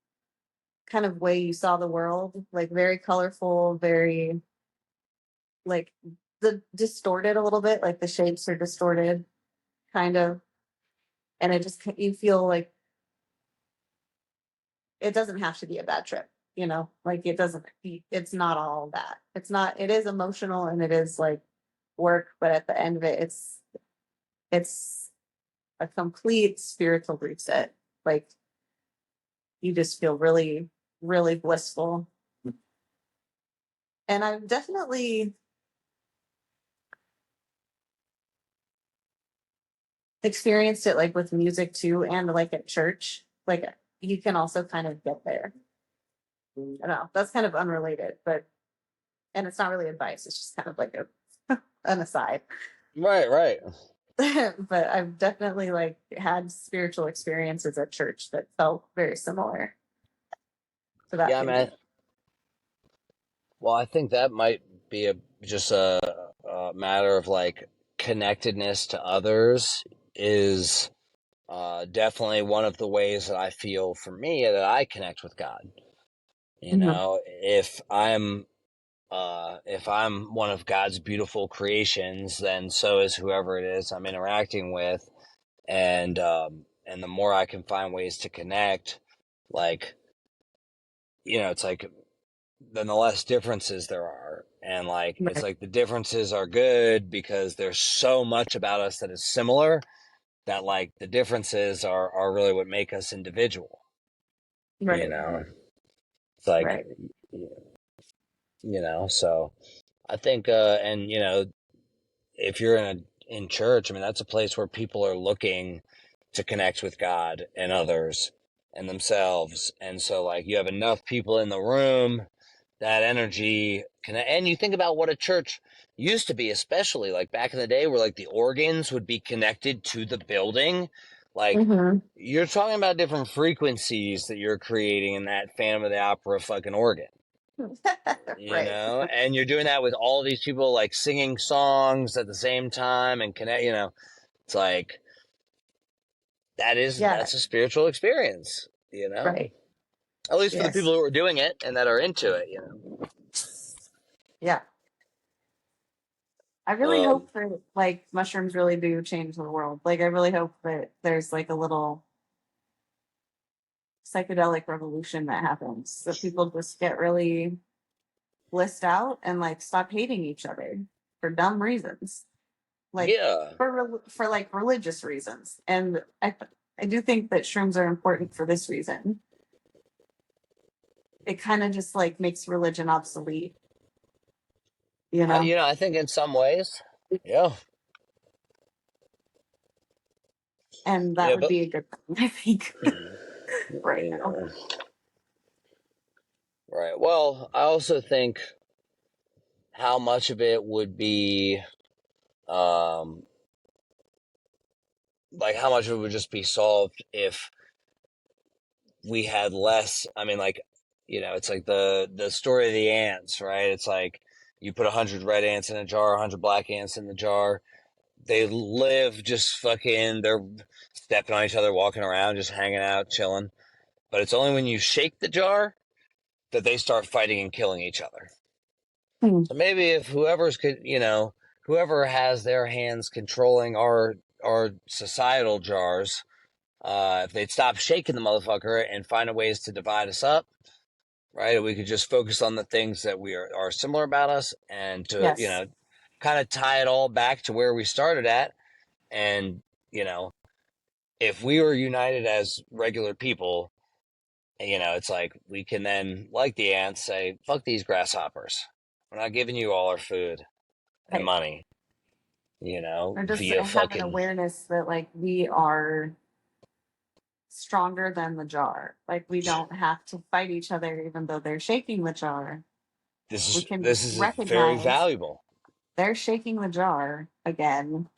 kind of way you saw the world, like very colorful, very like the distorted a little bit, like the shapes are distorted, kind of, and it just you feel like it doesn't have to be a bad trip, like it doesn't. It's not all that. It's not. It is emotional and it is like work, but at the end of it, it's a complete spiritual reset. Like, you just feel really, really blissful. And I've definitely experienced it like with music too, and like at church. Like you can also kind of get there. I don't know. That's kind of unrelated, but and it's not really advice. It's just kind of like a an aside. Right, right. But I've definitely like had spiritual experiences at church that felt very similar to that Yeah, man. feeling. Well, I think that might be just a matter of like connectedness to others is definitely one of the ways that I feel for me that I connect with God. You Mm-hmm. know, if I'm one of God's beautiful creations, then so is whoever it is I'm interacting with, and the more I can find ways to connect, like it's like then the less differences there are. And like it's Right. like the differences are good because there's so much about us that is similar that like the differences are really what make us individual. You Right. know, it's like Right. so I think and if you're in church, I mean that's a place where people are looking to connect with God and others and themselves. And so like you have enough people in the room, that energy can, and you think about what a church used to be, especially like back in the day where like the organs would be connected to the building. Like Mm-hmm. you're talking about different frequencies that you're creating in that Phantom of the Opera fucking organ. Right. And you're doing that with all these people like singing songs at the same time and connect, it's like Yeah. that's a spiritual experience. Right. At least for the Yes. people who are doing it and that are into it. Yeah. I really Um, hope that like mushrooms really do change the world. Like I really hope that there's like a little psychedelic revolution that happens. That people just get really blissed out and like stop hating each other for dumb reasons. Like yeah. for like religious reasons. And I do think that shrooms are important for this reason. It kind of just like makes religion obsolete, you know? I think in some ways, yeah, And that yeah, would but be a good thing, I think, right you now. know, right. Well, I also think how much of it would be, um, like how much of it would just be solved if we had less. I mean, like, it's like the story of the ants, right? It's like you put 100 red ants in a jar, 100 black ants in the jar. They live just fucking. They're stepping on each other, walking around, just hanging out, chilling. But it's only when you shake the jar that they start fighting and killing each other. Hmm. So maybe if whoever has their hands controlling our societal jars, if they'd stop shaking the motherfucker and find a ways to divide us up, right? We could just focus on the things that we are similar about us, and to Yes. kind of tie it all back to where we started at. And you know, if we were united as regular people, it's like we can then, like the ants, say, fuck these grasshoppers. We're not giving you all our food and Right. money, Or just via have an fucking. awareness that like we are stronger than the jar. Like we don't have to fight each other even though they're shaking the jar. We can This just is very recognize valuable. they're shaking the jar again.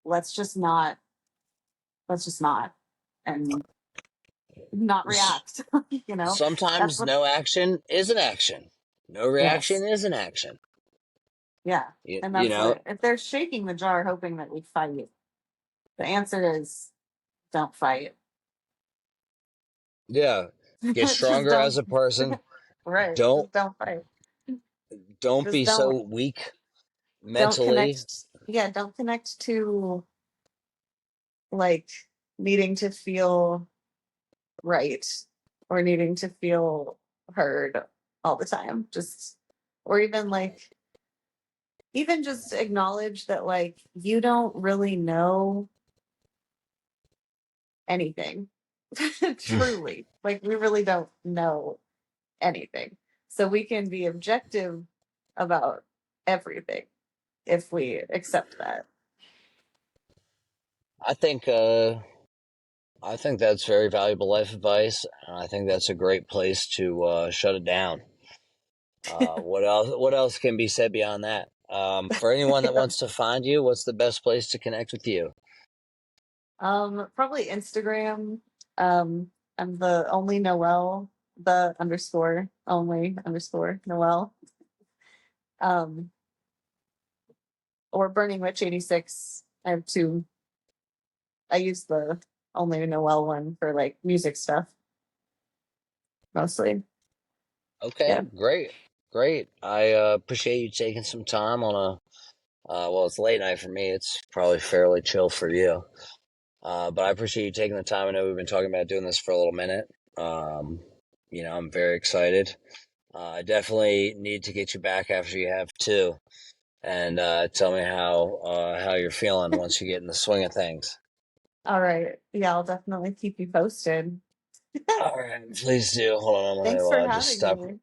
Let's just not let's just not and not react. You know? That's Sometimes what no action is an action. No yes. reaction is an action. Yeah. You, And you that's know, what if they're shaking the jar hoping that we fight, the answer is don't fight. yeah. Get Just stronger as don't a person. right. Don't Just don't fight. don't Just be so don't weak don't mentally. connect yeah, don't connect to like needing to feel right or needing to feel heard all the time. Just or even like even just acknowledge that like you don't really know anything. Truly. Like we really don't know anything. So we can be objective about everything if we accept that. I think that's very valuable life advice, and I think that's a great place to shut it down. What else? What else can be said beyond that? For anyone that wants to find you, what's the best place to connect with you? Probably Instagram. I'm the only Noelle, the underscore only underscore Noelle. Um, or Burning Witch 86. I have two. I use the only Noelle one for like music stuff mostly. Okay, Yeah. great, great. I appreciate you taking some time on a well, it's late night for me. It's probably fairly chill for you. But I appreciate you taking the time. I know we've been talking about doing this for a little minute. Um, I'm very excited. I definitely need to get you back after you have two, and tell me how you're feeling once you get in the swing of things. All right. Yeah, I'll definitely keep you posted. All right, please do. Hold on, I'm Thanks gonna for just having stop. me.